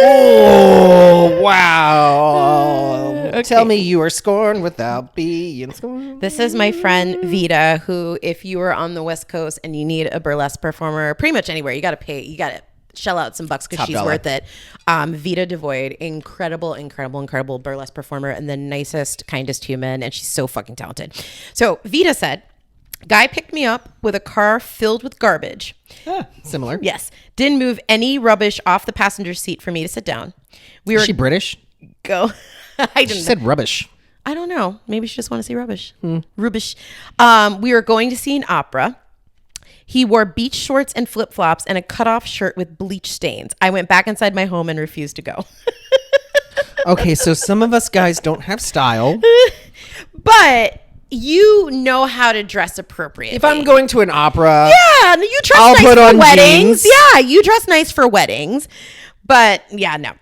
Oh, wow. Okay. Tell me you are scorned without being scorned. This is my friend Vita, who, if you are on the West Coast and you need a burlesque performer, pretty much anywhere, you got to shell out some bucks because she's dollar. worth it. Vita Devoid, incredible burlesque performer and the nicest, kindest human. And she's so fucking talented. So Vita said, guy picked me up with a car filled with garbage. Similar. Yes. Didn't move any rubbish off the passenger seat for me to sit down. Is she British? Go. I didn't She said rubbish. I don't know. Maybe she just want to see rubbish. Rubbish. We were going to see an opera. He wore beach shorts and flip-flops and a cutoff shirt with bleach stains. I went back inside my home and refused to go. Okay, so some of us guys don't have style. But you know how to dress appropriately. If I'm going to an opera, yeah, you dress I'll nice put for on weddings. jeans. Yeah, you dress nice for weddings. But yeah, no.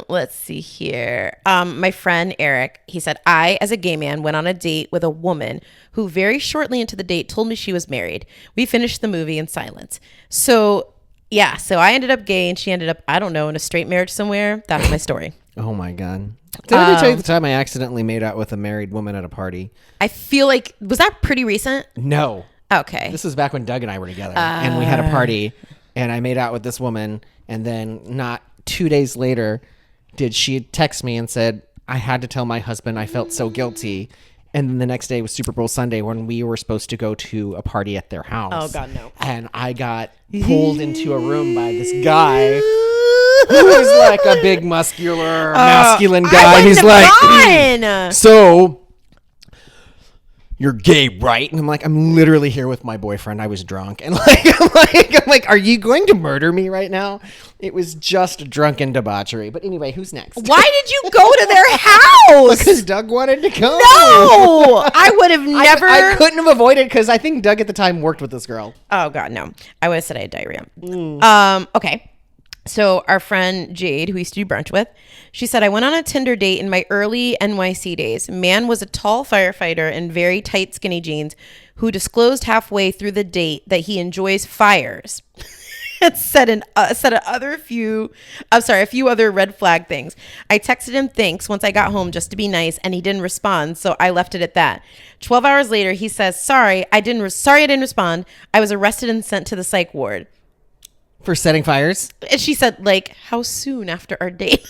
Let's see here. My friend Eric, he said, I, as a gay man, went on a date with a woman who very shortly into the date told me she was married. We finished the movie in silence. So yeah, so I ended up gay and she ended up, I don't know, in a straight marriage somewhere. That's my story. Oh my God. Did I ever tell you the time I accidentally made out with a married woman at a party? I feel like, was that pretty recent? No. Okay. This was back when Doug and I were together and we had a party and I made out with this woman and then not 2 days later did she text me and said, I had to tell my husband I felt so guilty. And then the next day was Super Bowl Sunday when we were supposed to go to a party at their house. Oh God, no. And I got pulled into a room by this guy who was like a big masculine guy. He's like, gone. so you're gay, right? And I'm like, I'm literally here with my boyfriend. I was drunk. And I'm like, are you going to murder me right now? It was just drunken debauchery. But anyway, who's next? Why did you go to their house? Because Doug wanted to go. No, I would have never. I couldn't have avoided because I think Doug at the time worked with this girl. Oh God, no. I would have said I had diarrhea. Okay. So our friend Jade, who we used to do brunch with, she said, I went on a Tinder date in my early NYC days. Man was a tall firefighter in very tight skinny jeans who disclosed halfway through the date that he enjoys fires. It said a few other red flag things. I texted him thanks once I got home just to be nice, and he didn't respond, so I left it at that. 12 hours later, he says, sorry, I didn't respond. I was arrested and sent to the psych ward. For setting fires? And she said, like, how soon after our date?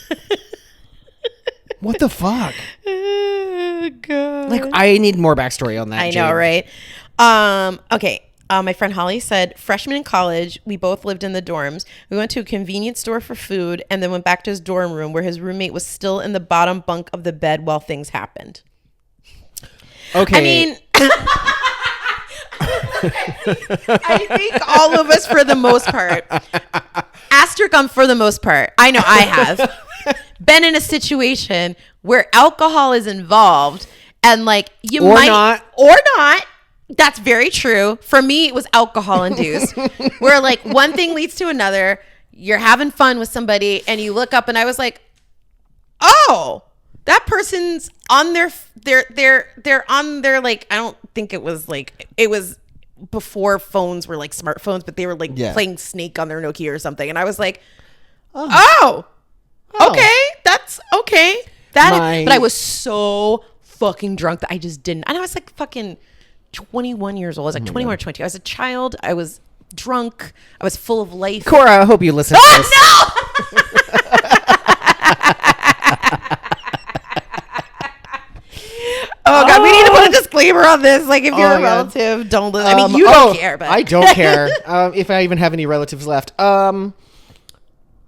What the fuck? Oh, God. Like, I need more backstory on that. I know, Jade. right? Okay. My friend Holly said, freshman in college, we both lived in the dorms. We went to a convenience store for food and then went back to his dorm room where his roommate was still in the bottom bunk of the bed while things happened. Okay. I mean... I think all of us, for the most part, asterisk on for the most part. I know I have been in a situation where alcohol is involved, and like you or might not. That's very true. For me, it was alcohol induced, where like one thing leads to another. You're having fun with somebody, and you look up, and I was like, oh. That person's on they're on their like, I don't think it was before phones were like smartphones, but they were like playing Snake on their Nokia or something. And I was like, oh. Okay, that's okay. But I was so fucking drunk that I just didn't. And I was like fucking 21 years old. I was like 21 or 20. I was a child. I was drunk. I was full of life. Cora, I hope you listen to this. No! Oh God, we need to put a disclaimer on this. Like, if you're a relative, don't listen. I mean, you don't care, but I don't care if I even have any relatives left. No,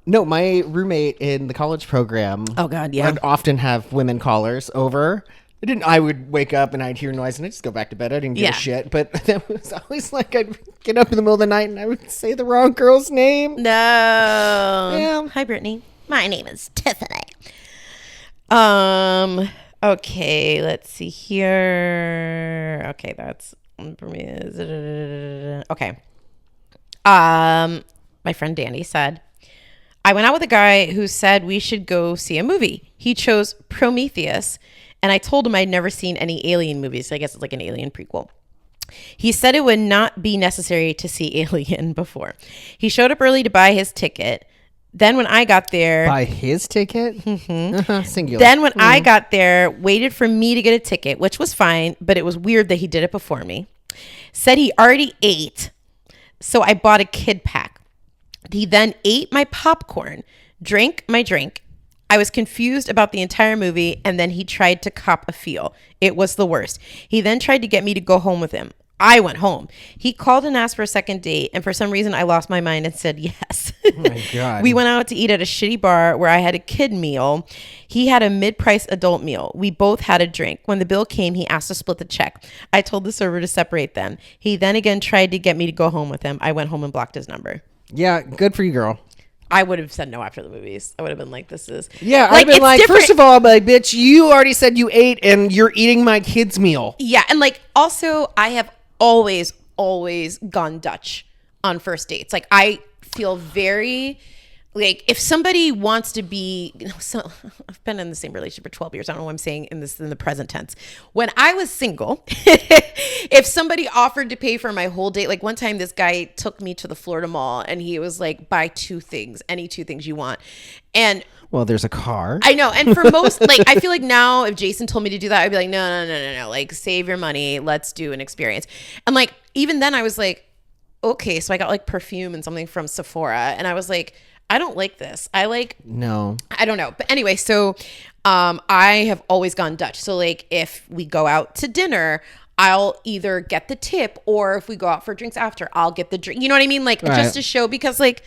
my roommate in the college program. Oh God, yeah. Would often have women callers over. I would wake up and I'd hear noise and I'd just go back to bed. I didn't give a shit. But that was always like I'd get up in the middle of the night and I would say the wrong girl's name. No. Yeah. Hi, Brittany. My name is Tiffany. Okay, let's see here. Okay, that's for me. Okay. My friend Danny said, I went out with a guy who said we should go see a movie. He chose Prometheus, and I told him I'd never seen any Alien movies. So I guess it's like an Alien prequel. He said it would not be necessary to see Alien before. He showed up early to buy his ticket. Then when I got there... Buy his ticket? Mm-hmm. Singular. Then when I got there, waited for me to get a ticket, which was fine, but it was weird that he did it before me. Said he already ate, so I bought a kid pack. He then ate my popcorn, drank my drink. I was confused about the entire movie, and then he tried to cop a feel. It was the worst. He then tried to get me to go home with him. I went home. He called and asked for a second date, and for some reason I lost my mind and said yes. Oh my God. We went out to eat at a shitty bar where I had a kid meal. He had a mid-price adult meal. We both had a drink. When the bill came, he asked to split the check. I told the server to separate them. He then again tried to get me to go home with him. I went home and blocked his number. Yeah, good for you, girl. I would have said no after the movies. I would have been like, this is... Yeah, I've been like, different. First of all, my bitch, you already said you ate and you're eating my kid's meal. Yeah, and like, also, I have always gone Dutch on first dates. Like, I feel very... Like, if somebody wants to be, so I've been in the same relationship for 12 years. I don't know what I'm saying in the present tense. When I was single, if somebody offered to pay for my whole date, like one time this guy took me to the Florida Mall and he was like, buy two things, any two things you want. And well, there's a car. I know. And for most, like, I feel like now if Jason told me to do that, I'd be like, no. Like, save your money. Let's do an experience. And like, even then I was like, okay. So I got like perfume and something from Sephora. And I was like, I don't like this. I don't know. But anyway, so I have always gone Dutch. So like if we go out to dinner, I'll either get the tip or if we go out for drinks after, I'll get the drink. You know what I mean? Like just to show, because like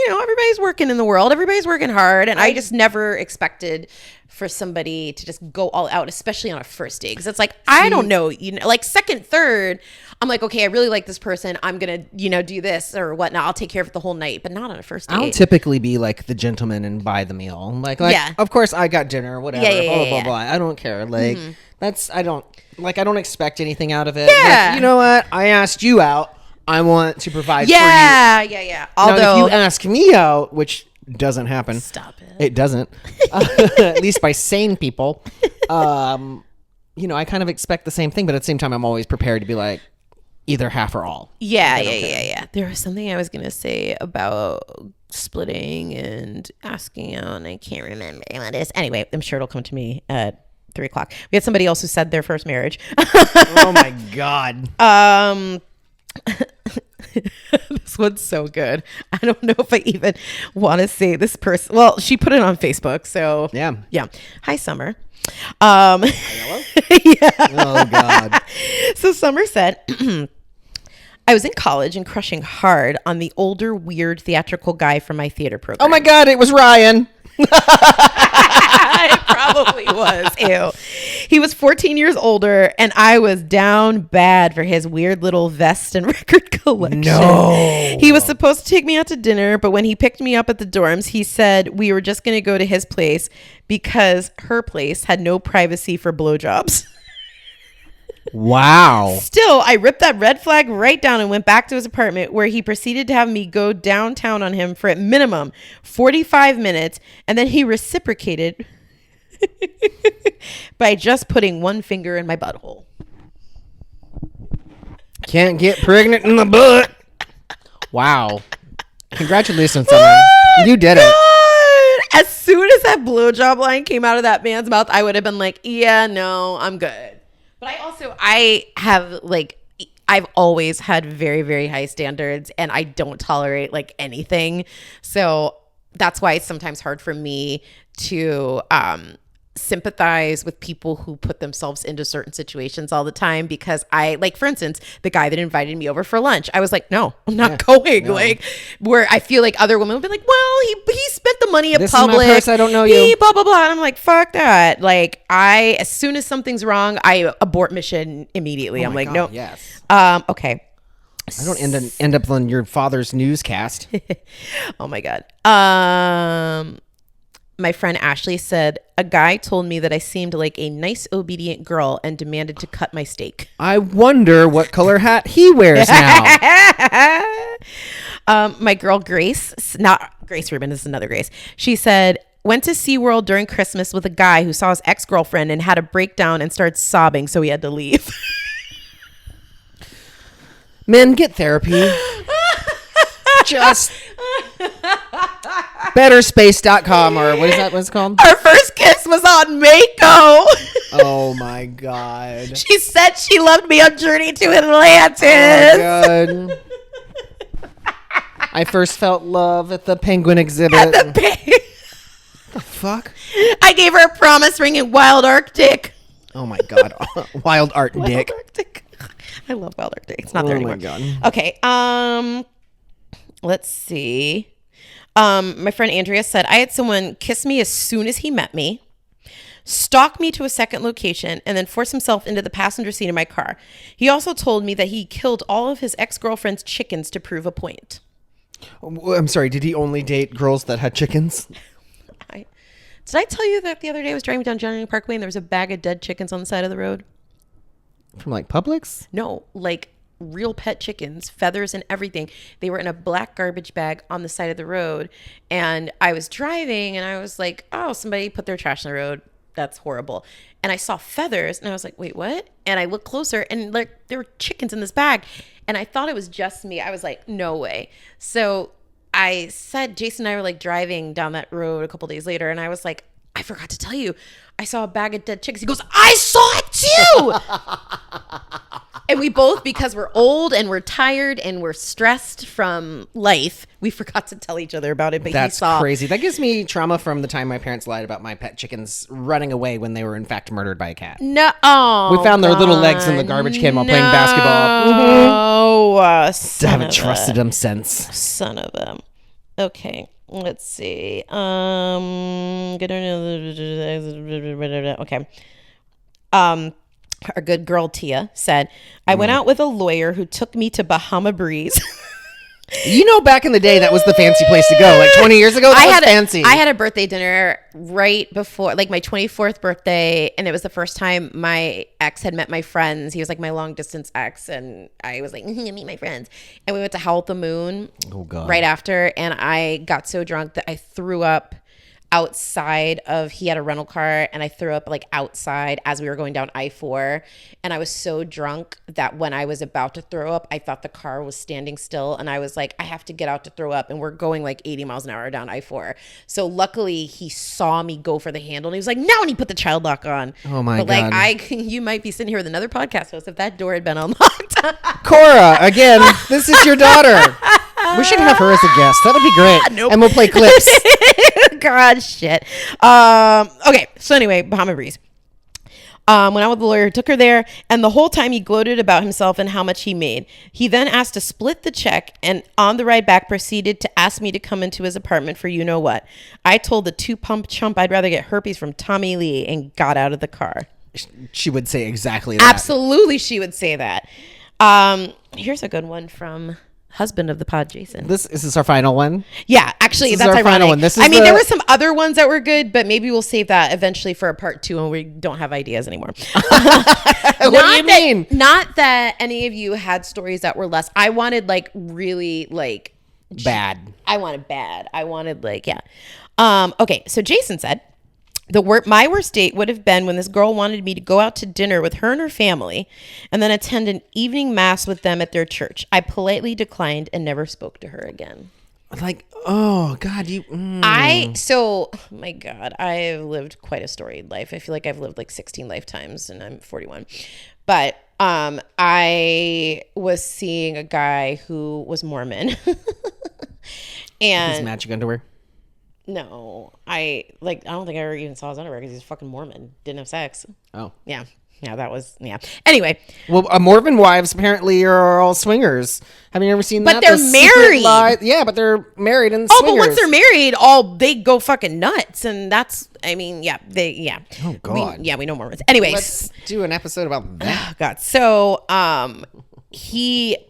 everybody's working in the world. Everybody's working hard. And I just never expected for somebody to just go all out, especially on a first date. Because it's like, I don't know, like second, third, I'm like, okay, I really like this person. I'm going to, do this or whatnot. I'll take care of it the whole night, but not on a first date. I'll typically be like the gentleman and buy the meal. Like yeah. Of course I got dinner, whatever, blah, blah. I don't care. Like I don't expect anything out of it. Yeah. Like, you know what? I asked you out. I want to provide for you. Yeah. Although now, if you ask me out, which doesn't happen. Stop it. It doesn't. At least by sane people. I kind of expect the same thing, but at the same time, I'm always prepared to be like either half or all. Yeah. There was something I was going to say about splitting and asking out, and I can't remember what it is. Anyway, I'm sure it'll come to me at 3:00. We had somebody else who said their first marriage. Oh my God. This one's so good. I don't know if I even want to say this person. Well, she put it on Facebook, so yeah. Hi, Summer. Hello? Yeah. Oh God. So Summer said, I was in college and crushing hard on the older, weird theatrical guy from my theater program. Oh my God, it was Ryan. It probably was. Ew. He was 14 years older, and I was down bad for his weird little vest and record collection. No. He was supposed to take me out to dinner, but when he picked me up at the dorms, he said we were just going to go to his place because her place had no privacy for blowjobs. Wow. Still, I ripped that red flag right down and went back to his apartment, where he proceeded to have me go downtown on him for at minimum 45 minutes. And then he reciprocated by just putting one finger in my butthole. Can't get pregnant in the butt. Wow. Congratulations, Summer. You did it. As soon as that blowjob line came out of that man's mouth, I would have been like, yeah, no, I'm good. But I've always had very, very high standards, and I don't tolerate like anything. So that's why it's sometimes hard for me to sympathize with people who put themselves into certain situations all the time, because for instance, the guy that invited me over for lunch, I was like, no, I'm not going. No. Like, where I feel like other women would be like, well, he spent the money at public. This is my purse, I don't know you. Blah, blah, blah. And I'm like, fuck that. Like, as soon as something's wrong, I abort mission immediately. I'm like, God, no. Yes. Okay. I don't end up on your father's newscast. Oh my God. My friend Ashley said, a guy told me that I seemed like a nice, obedient girl and demanded to cut my steak. I wonder what color hat he wears now. My girl Grace, not Grace Rubin, this is another Grace. She said, went to SeaWorld during Christmas with a guy who saw his ex-girlfriend and had a breakdown and started sobbing, so he had to leave. Men, get therapy. Just betterspace.com, or what is that? What's it called? Our first kiss was on Mako. Oh my God. She said she loved me on Journey to Atlantis. Oh my God. I first felt love at the penguin exhibit. The fuck? I gave her a promise ring in Wild Arctic. Oh my God. Wild Arctic. I love Wild Arctic. It's not there anymore. Oh my God. Okay. Let's see. My friend Andrea said, I had someone kiss me as soon as he met me, stalk me to a second location, and then force himself into the passenger seat of my car. He also told me that he killed all of his ex-girlfriend's chickens to prove a point. I'm sorry, did he only date girls that had chickens? Did I tell you that the other day I was driving down Johnny Parkway and there was a bag of dead chickens on the side of the road? From like Publix? No, like real pet chickens, feathers and everything. They were in a black garbage bag on the side of the road. And I was driving and I was like, oh, somebody put their trash on the road. That's horrible. And I saw feathers and I was like, wait, what? And I looked closer and like there were chickens in this bag. And I thought it was just me. I was like, no way. So I said, Jason and I were like driving down that road a couple days later. And I was like, I forgot to tell you, I saw a bag of dead chickens. He goes, I saw it too. And we both, because we're old and we're tired and we're stressed from life, we forgot to tell each other about it. But that's crazy. That gives me trauma from the time my parents lied about my pet chickens running away when they were in fact murdered by a cat. No, oh, we found their little legs in the garbage can while playing basketball. Oh, I haven't trusted them since. Son of them. Okay, let's see. Okay. Our good girl Tia said, I went out with a lawyer who took me to Bahama Breeze. You know, back in the day, that was the fancy place to go. Like 20 years ago, that was fancy. I had a birthday dinner right before, like my 24th birthday, and it was the first time my ex had met my friends. He was like my long distance ex, and I was like, meet my friends. And we went to Howl at the Moon right after, and I got so drunk that I threw up outside of, he had a rental car, and I threw up like outside as we were going down I-4, and I was so drunk that when I was about to throw up, I thought the car was standing still, and I was like, I have to get out to throw up, and we're going like 80 miles an hour down I-4. So luckily he saw me go for the handle, and he was like, no, and he put the child lock on. Oh my God. But like, you might be sitting here with another podcast host if that door had been unlocked. Cora, again, this is your daughter. We should have her as a guest. That would be great. Nope. And we'll play clips. God, shit. Okay, so anyway, Bahama Breeze. Went out with the lawyer, took her there, and the whole time he gloated about himself and how much he made. He then asked to split the check, and on the ride back proceeded to ask me to come into his apartment for you know what. I told the two-pump chump I'd rather get herpes from Tommy Lee and got out of the car. She would say exactly that. Absolutely, she would say that. Here's a good one from husband of the pod, Jason. Is this our final one? Yeah, actually, that's our ironic. final one. There were some other ones that were good, but maybe we'll save that eventually for a part 2 when we don't have ideas anymore. What do you mean? Not that any of you had stories that were less. I wanted like really like bad. I wanted like, yeah. Okay, so Jason said, my worst date would have been when this girl wanted me to go out to dinner with her and her family and then attend an evening mass with them at their church. I politely declined and never spoke to her again. Like, oh God, oh my God, I've lived quite a storied life. I feel like I've lived like 16 lifetimes and I'm 41. But I was seeing a guy who was Mormon. And his magic underwear? No, I don't think I ever even saw his underwear because he's fucking Mormon. Didn't have sex. Oh. Yeah, Anyway. Well, Mormon wives apparently are all swingers. Have you ever seen that? But they're married. Yeah, but they're married and swingers. But once they're married, they go fucking nuts. And that's, Oh, God. We know Mormons. Anyways. Let's do an episode about that. Oh, God. So,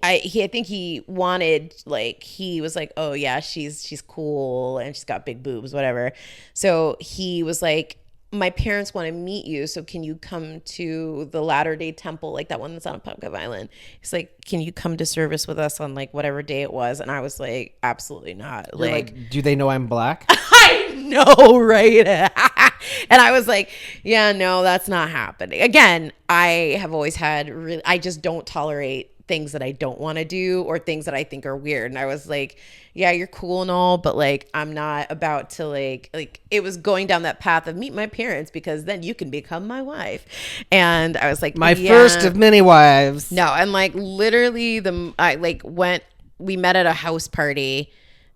I think he wanted, like, he was like, oh yeah, she's cool and she's got big boobs, whatever. So he was like, my parents want to meet you, so can you come to the Latter-day Temple, like that one that's on Putnam Island? He's like, can you come to service with us on like whatever day it was? And I was like, absolutely not. Like, do they know I'm black? I know, right? And I was like, yeah, no, that's not happening. Again, I have always had I just don't tolerate things that I don't want to do or things that I think are weird. And I was like, yeah, you're cool and all, but like, I'm not about to like it was going down that path of meet my parents because then you can become my wife. And I was like, my first of many wives. No. And like literally we met at a house party.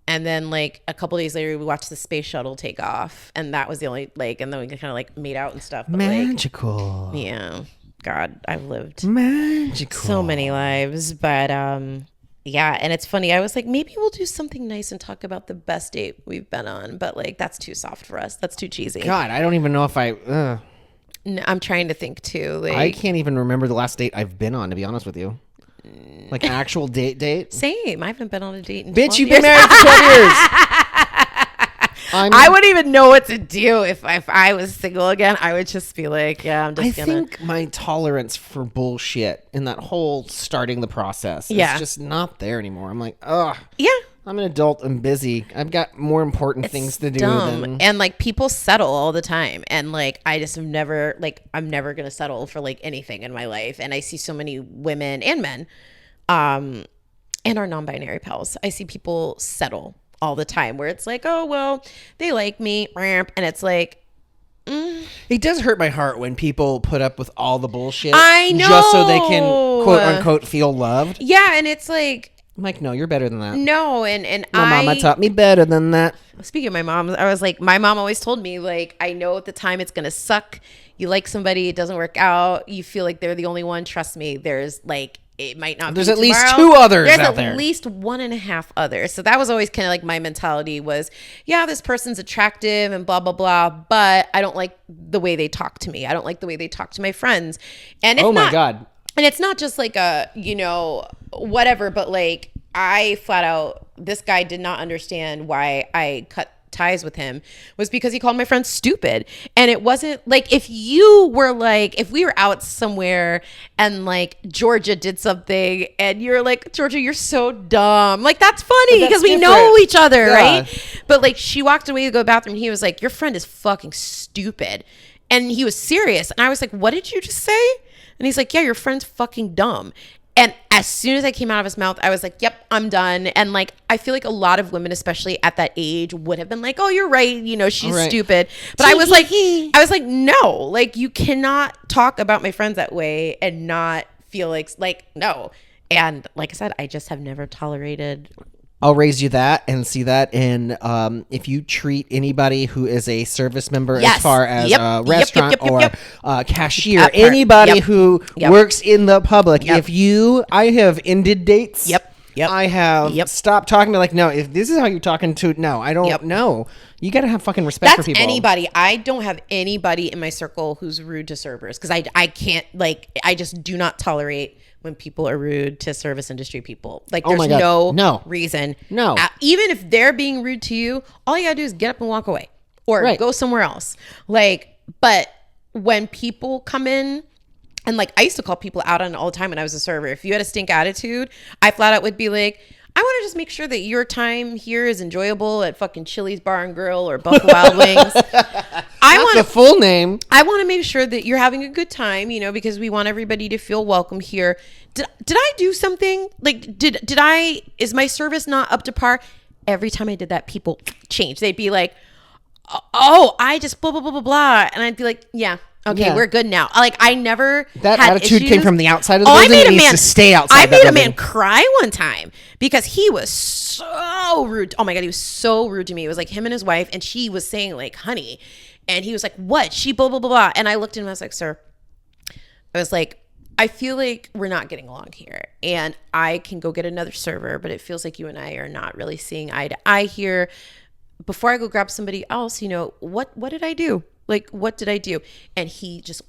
And then like a couple days later, we watched the space shuttle take off. And that was the only and then we kind of like made out and stuff. But magical. Yeah. God, I've lived magical so many lives, but yeah, and it's funny. I was like, maybe we'll do something nice and talk about the best date we've been on, but like that's too soft for us. That's too cheesy. God, I don't even know if No, I'm trying to think too. Like, I can't even remember the last date I've been on, to be honest with you. Like an actual date. Same. I haven't been on a date in Bitch, 12 you've years. been married for 12 years. I wouldn't even know what to do if I was single again. I would just be like, yeah, I'm just I think my tolerance for bullshit in that whole starting the process is just not there anymore. I'm like, ugh. Yeah. I'm an adult and busy. I've got more important things to do than... And like people settle all the time. And like, I just have never, I'm never going to settle for like anything in my life. And I see so many women and men, and our non-binary pals. I see people settle all the time where it's like, oh, well, they like me. And it's like, It does hurt my heart when people put up with all the bullshit. I know. Just so they can, quote unquote, feel loved. Yeah. And it's like, I'm like, no, you're better than that. No, and my mama taught me better than that. Speaking of my mom, I was like, my mom always told me, like, I know at the time it's gonna suck. You like somebody, it doesn't work out. You feel like they're the only one. Trust me, there's like it might not There's be at least tomorrow. 2 others There's out there. at least 1.5 others. So that was always kind of like my mentality was, yeah, this person's attractive and blah, blah, blah, but I don't like the way they talk to me. I don't like the way they talk to my friends. And if my God. And it's not just like a, whatever, but like I flat out, this guy did not understand why I cut ties with him was because he called my friend stupid. And it wasn't like if we were out somewhere and like Georgia did something and you're like, Georgia, you're so dumb. Like that's funny because we know each other, right? But like she walked away to go to the bathroom and he was like, your friend is fucking stupid. And he was serious. And I was like, what did you just say? And he's like, yeah, your friend's fucking dumb. And as soon as I came out of his mouth, I was like, yep, I'm done. And like, I feel like a lot of women, especially at that age, would have been like, oh, you're right. She's stupid. But I was like, no, like you cannot talk about my friends that way and not feel like, no. And like I said, I just have never tolerated. I'll raise you that and see that. And if you treat anybody who is a service member as far as a restaurant or cashier, anybody who works in the public, I have ended dates. I have stopped talking to no, if this is how you're talking to, no, I don't know. You got to have fucking respect for people. Anybody. I don't have anybody in my circle who's rude to servers because I can't I just do not tolerate when people are rude to service industry people. Like there's no reason. No. Even if they're being rude to you, all you gotta do is get up and walk away or go somewhere else. But when people come in and I used to call people out on it all the time when I was a server. If you had a stink attitude, I flat out would be like, I want to just make sure that your time here is enjoyable at fucking Chili's Bar and Grill or Buffalo Wild Wings. The full name. I want to make sure that you're having a good time, because we want everybody to feel welcome here. Did I do something? Is my service not up to par? Every time I did that, people changed. They'd be like, oh, I just blah, blah, blah, blah, blah. And I'd be like, yeah. Okay, we're good now. I never that had attitude issues. Came from the outside of the building. It needs to stay outside. I made a man cry one time because he was so rude. Oh my God, he was so rude to me. It was like him and his wife, and she was saying honey, and he was like, what? She blah blah blah blah. And I looked at him and I was like, sir, I was like, I feel like we're not getting along here, and I can go get another server, but it feels like you and I are not really seeing eye to eye here. Before I go grab somebody else, what did I do? What did I do? And he just,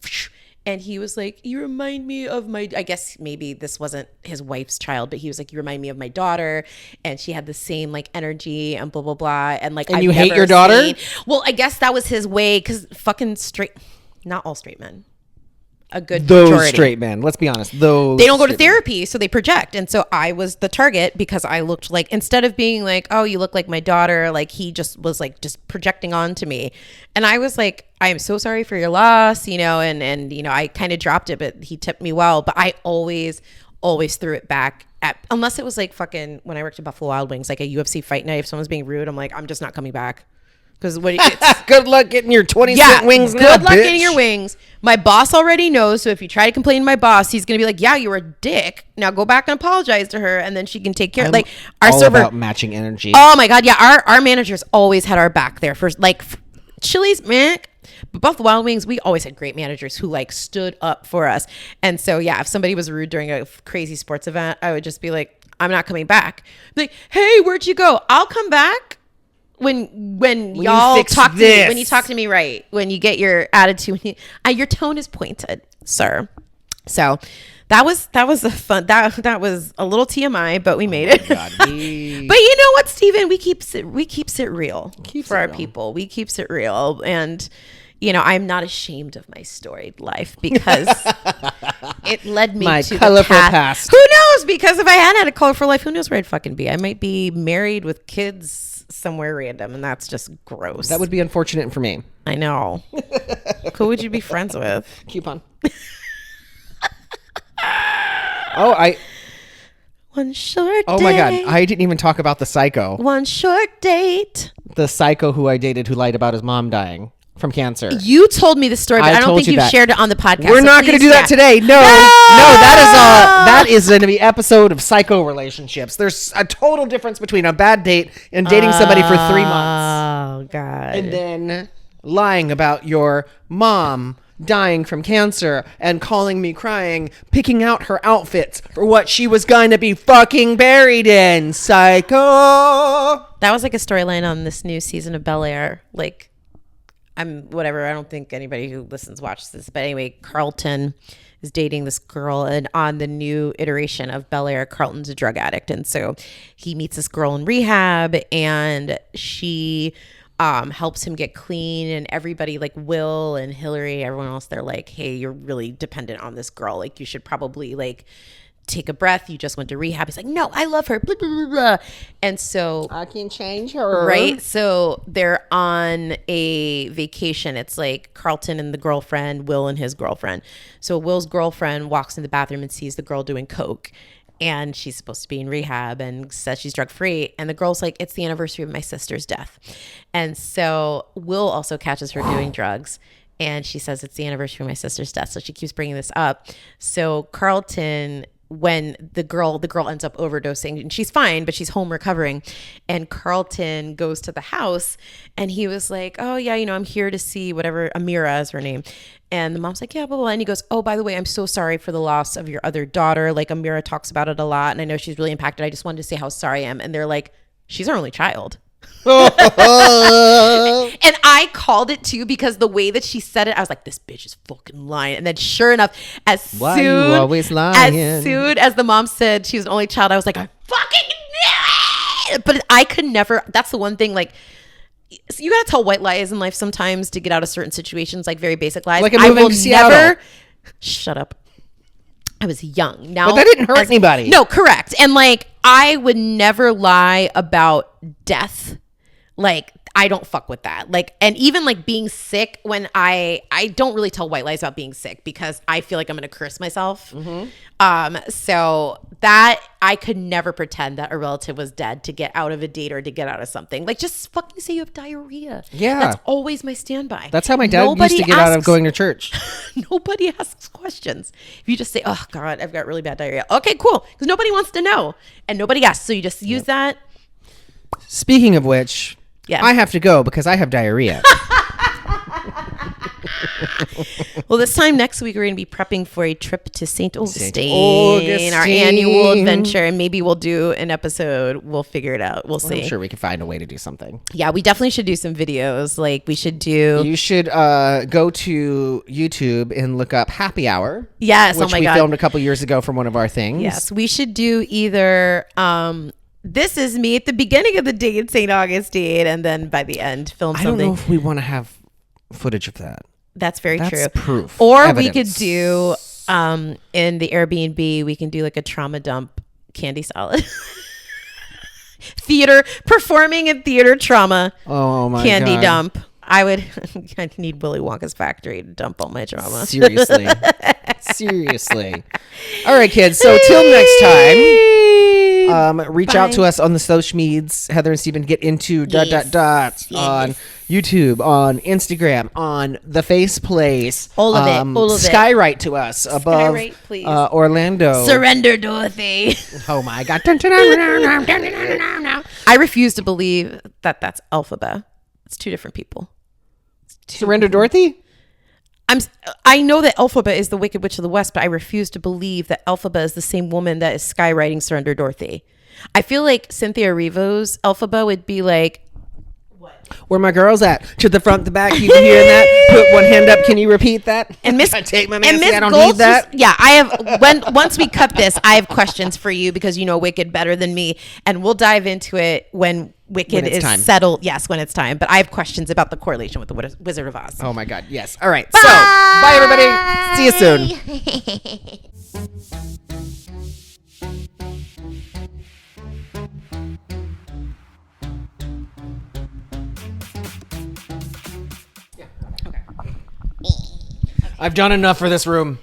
and he was like, you remind me of I guess maybe this wasn't his wife's child, but he was like, you remind me of my daughter. And she had the same energy and blah, blah, blah. And and you hate your daughter? Well, I guess that was his way. Cause fucking not all straight men. A good those majority. Straight men, let's be honest, those they don't go to therapy, so they project. And so I was the target because I looked instead of being like, oh, you look like my daughter, he just was just projecting onto me. And I was like, I am so sorry for your loss, and I kind of dropped it, but he tipped me well. But I always threw it back unless it was fucking when I worked at Buffalo Wild Wings, a UFC fight night. If someone's being rude, I'm like, I'm just not coming back. Because good luck getting your 20-cent wings now, good luck getting your wings. My boss already knows, so if you try to complain to my boss, he's gonna be like, yeah, you were a dick. Now go back and apologize to her, and then she can take care. Our server about matching energy. Oh my God, yeah, our managers always had our back there for Chili's, man. But Buffalo Wild Wings, we always had great managers who stood up for us. And so yeah, if somebody was rude during a crazy sports event, I would just be like, I'm not coming back. Hey, where'd you go? I'll come back. When y'all talk to me, when you talk to me right, when you get your attitude, your tone is pointed, sir. So that was a fun, that was a little TMI, but we made it. But you know what, Steven, we keeps it real for our people. We keeps it real. And I'm not ashamed of my storied life because it led me my to colorful the path. past. Who knows? Because if I hadn't had a colorful life, who knows where I'd fucking be? I might be married with kids somewhere random, and that's just gross. That would be unfortunate for me. I know. Who would you be friends with? Coupon. One short Oh day. my God. I didn't even talk about the psycho. One short date. The psycho who I dated who lied about his mom dying from cancer. You told me the story, but I don't think you've shared it on the podcast. We're not going to do that today. No, that is going to be episode of psycho relationships. There's a total difference between a bad date and dating somebody for 3 months. Oh God. And then lying about your mom dying from cancer and calling me crying, picking out her outfits for what she was going to be fucking buried in. Psycho. That was like a storyline on this new season of Bel-Air. Like, whatever. I don't think anybody who listens watches this. But anyway, Carlton is dating this girl, and on the new iteration of Bel-Air, Carlton's a drug addict, and so he meets this girl in rehab, and she helps him get clean, and everybody, like Will and Hillary, everyone else, they're like, hey, you're really dependent on this girl, like you should probably like take a breath, you just went to rehab. He's like, no, I love her, blah, blah, blah, blah. And so I can change her, right? So they're on a vacation. It's like Carlton and the girlfriend, Will and his girlfriend. So Will's girlfriend walks in the bathroom and sees the girl doing coke, and she's supposed to be in rehab and says she's drug free, and the girl's like, it's the anniversary of my sister's death. And so Will also catches her doing drugs, and she says it's the anniversary of my sister's death, so she keeps bringing this up. So Carlton, when the girl ends up overdosing, and she's fine, but she's home recovering, and Carlton goes to the house, and he was like, oh yeah, I'm here to see whatever, Amira is her name. And the mom's like, yeah, blah, blah, blah. And he goes, oh, by the way, I'm so sorry for the loss of your other daughter. Like, Amira talks about it a lot, and I know she's really impacted. I just wanted to say how sorry I am. And they're like, she's our only child. And I called it too, because the way that she said it, I was like, this bitch is fucking lying. And then sure enough, as soon as the mom said she was the only child, I was like, I fucking knew it. But I could never, that's the one thing, like, you gotta tell white lies in life sometimes to get out of certain situations, like very basic lies. Like a moving to Seattle. Shut up. I was young. Now, but that didn't hurt anybody. No, correct. And like, I would never lie about death. Like, I don't fuck with that. Like, and even like being sick, when I don't really tell white lies about being sick, because I feel like I'm gonna curse myself. So that I could never pretend that a relative was dead to get out of a date or to get out of something. Like, just fucking say you have diarrhea. Yeah, that's always my standby. That's how my dad used to get out of going to church. Nobody asks questions. If you just say, oh God, I've got really bad diarrhea. Okay, cool. Because nobody wants to know, and nobody asks. So you just use that. Speaking of which, yeah, I have to go because I have diarrhea. Well, this time next week, we're going to be prepping for a trip to St. Augustine, our annual adventure, and maybe we'll do an episode. We'll figure it out. We'll see. I'm sure we can find a way to do something. Yeah, we definitely should do some videos. Like, we should do... You should go to YouTube and look up Happy Hour. Yes, which we filmed a couple years ago from one of our things. Yes, we should do either... this is me at the beginning of the day in St. Augustine, and then by the end, film something. I don't know if we want to have footage of that. That's very true. That's proof. Or evidence. We could do, in the Airbnb, we can do like a trauma dump candy salad. Performing in theater trauma. Oh my candy God. Dump. I need Willy Wonka's factory to dump all my trauma. Seriously. All right, kids. So till next time, reach out to us on the social medias. Heather and Steven get into on YouTube, on Instagram, on the Face Place. All of it. Skywrite to us above Skywrite, please. Orlando. Surrender, Dorothy. Oh my God. I refuse to believe that that's Elphaba. It's two different people. Surrender, Dorothy? I know that Elphaba is the Wicked Witch of the West, but I refuse to believe that Elphaba is the same woman that is skywriting Surrender Dorothy. I feel like Cynthia Erivo's Elphaba would be like, where my girls at? To the front, the back. You can hear that? Put one hand up. Can you repeat that? And Miss, I take my and Miss I don't Gold's need that. I have. Once we cut this, I have questions for you because you know Wicked better than me, and we'll dive into it when Wicked is settled. Yes, when it's time. But I have questions about the correlation with the Wizard of Oz. Oh my God! Yes. All right. Bye. So, bye everybody. See you soon. I've done enough for this room.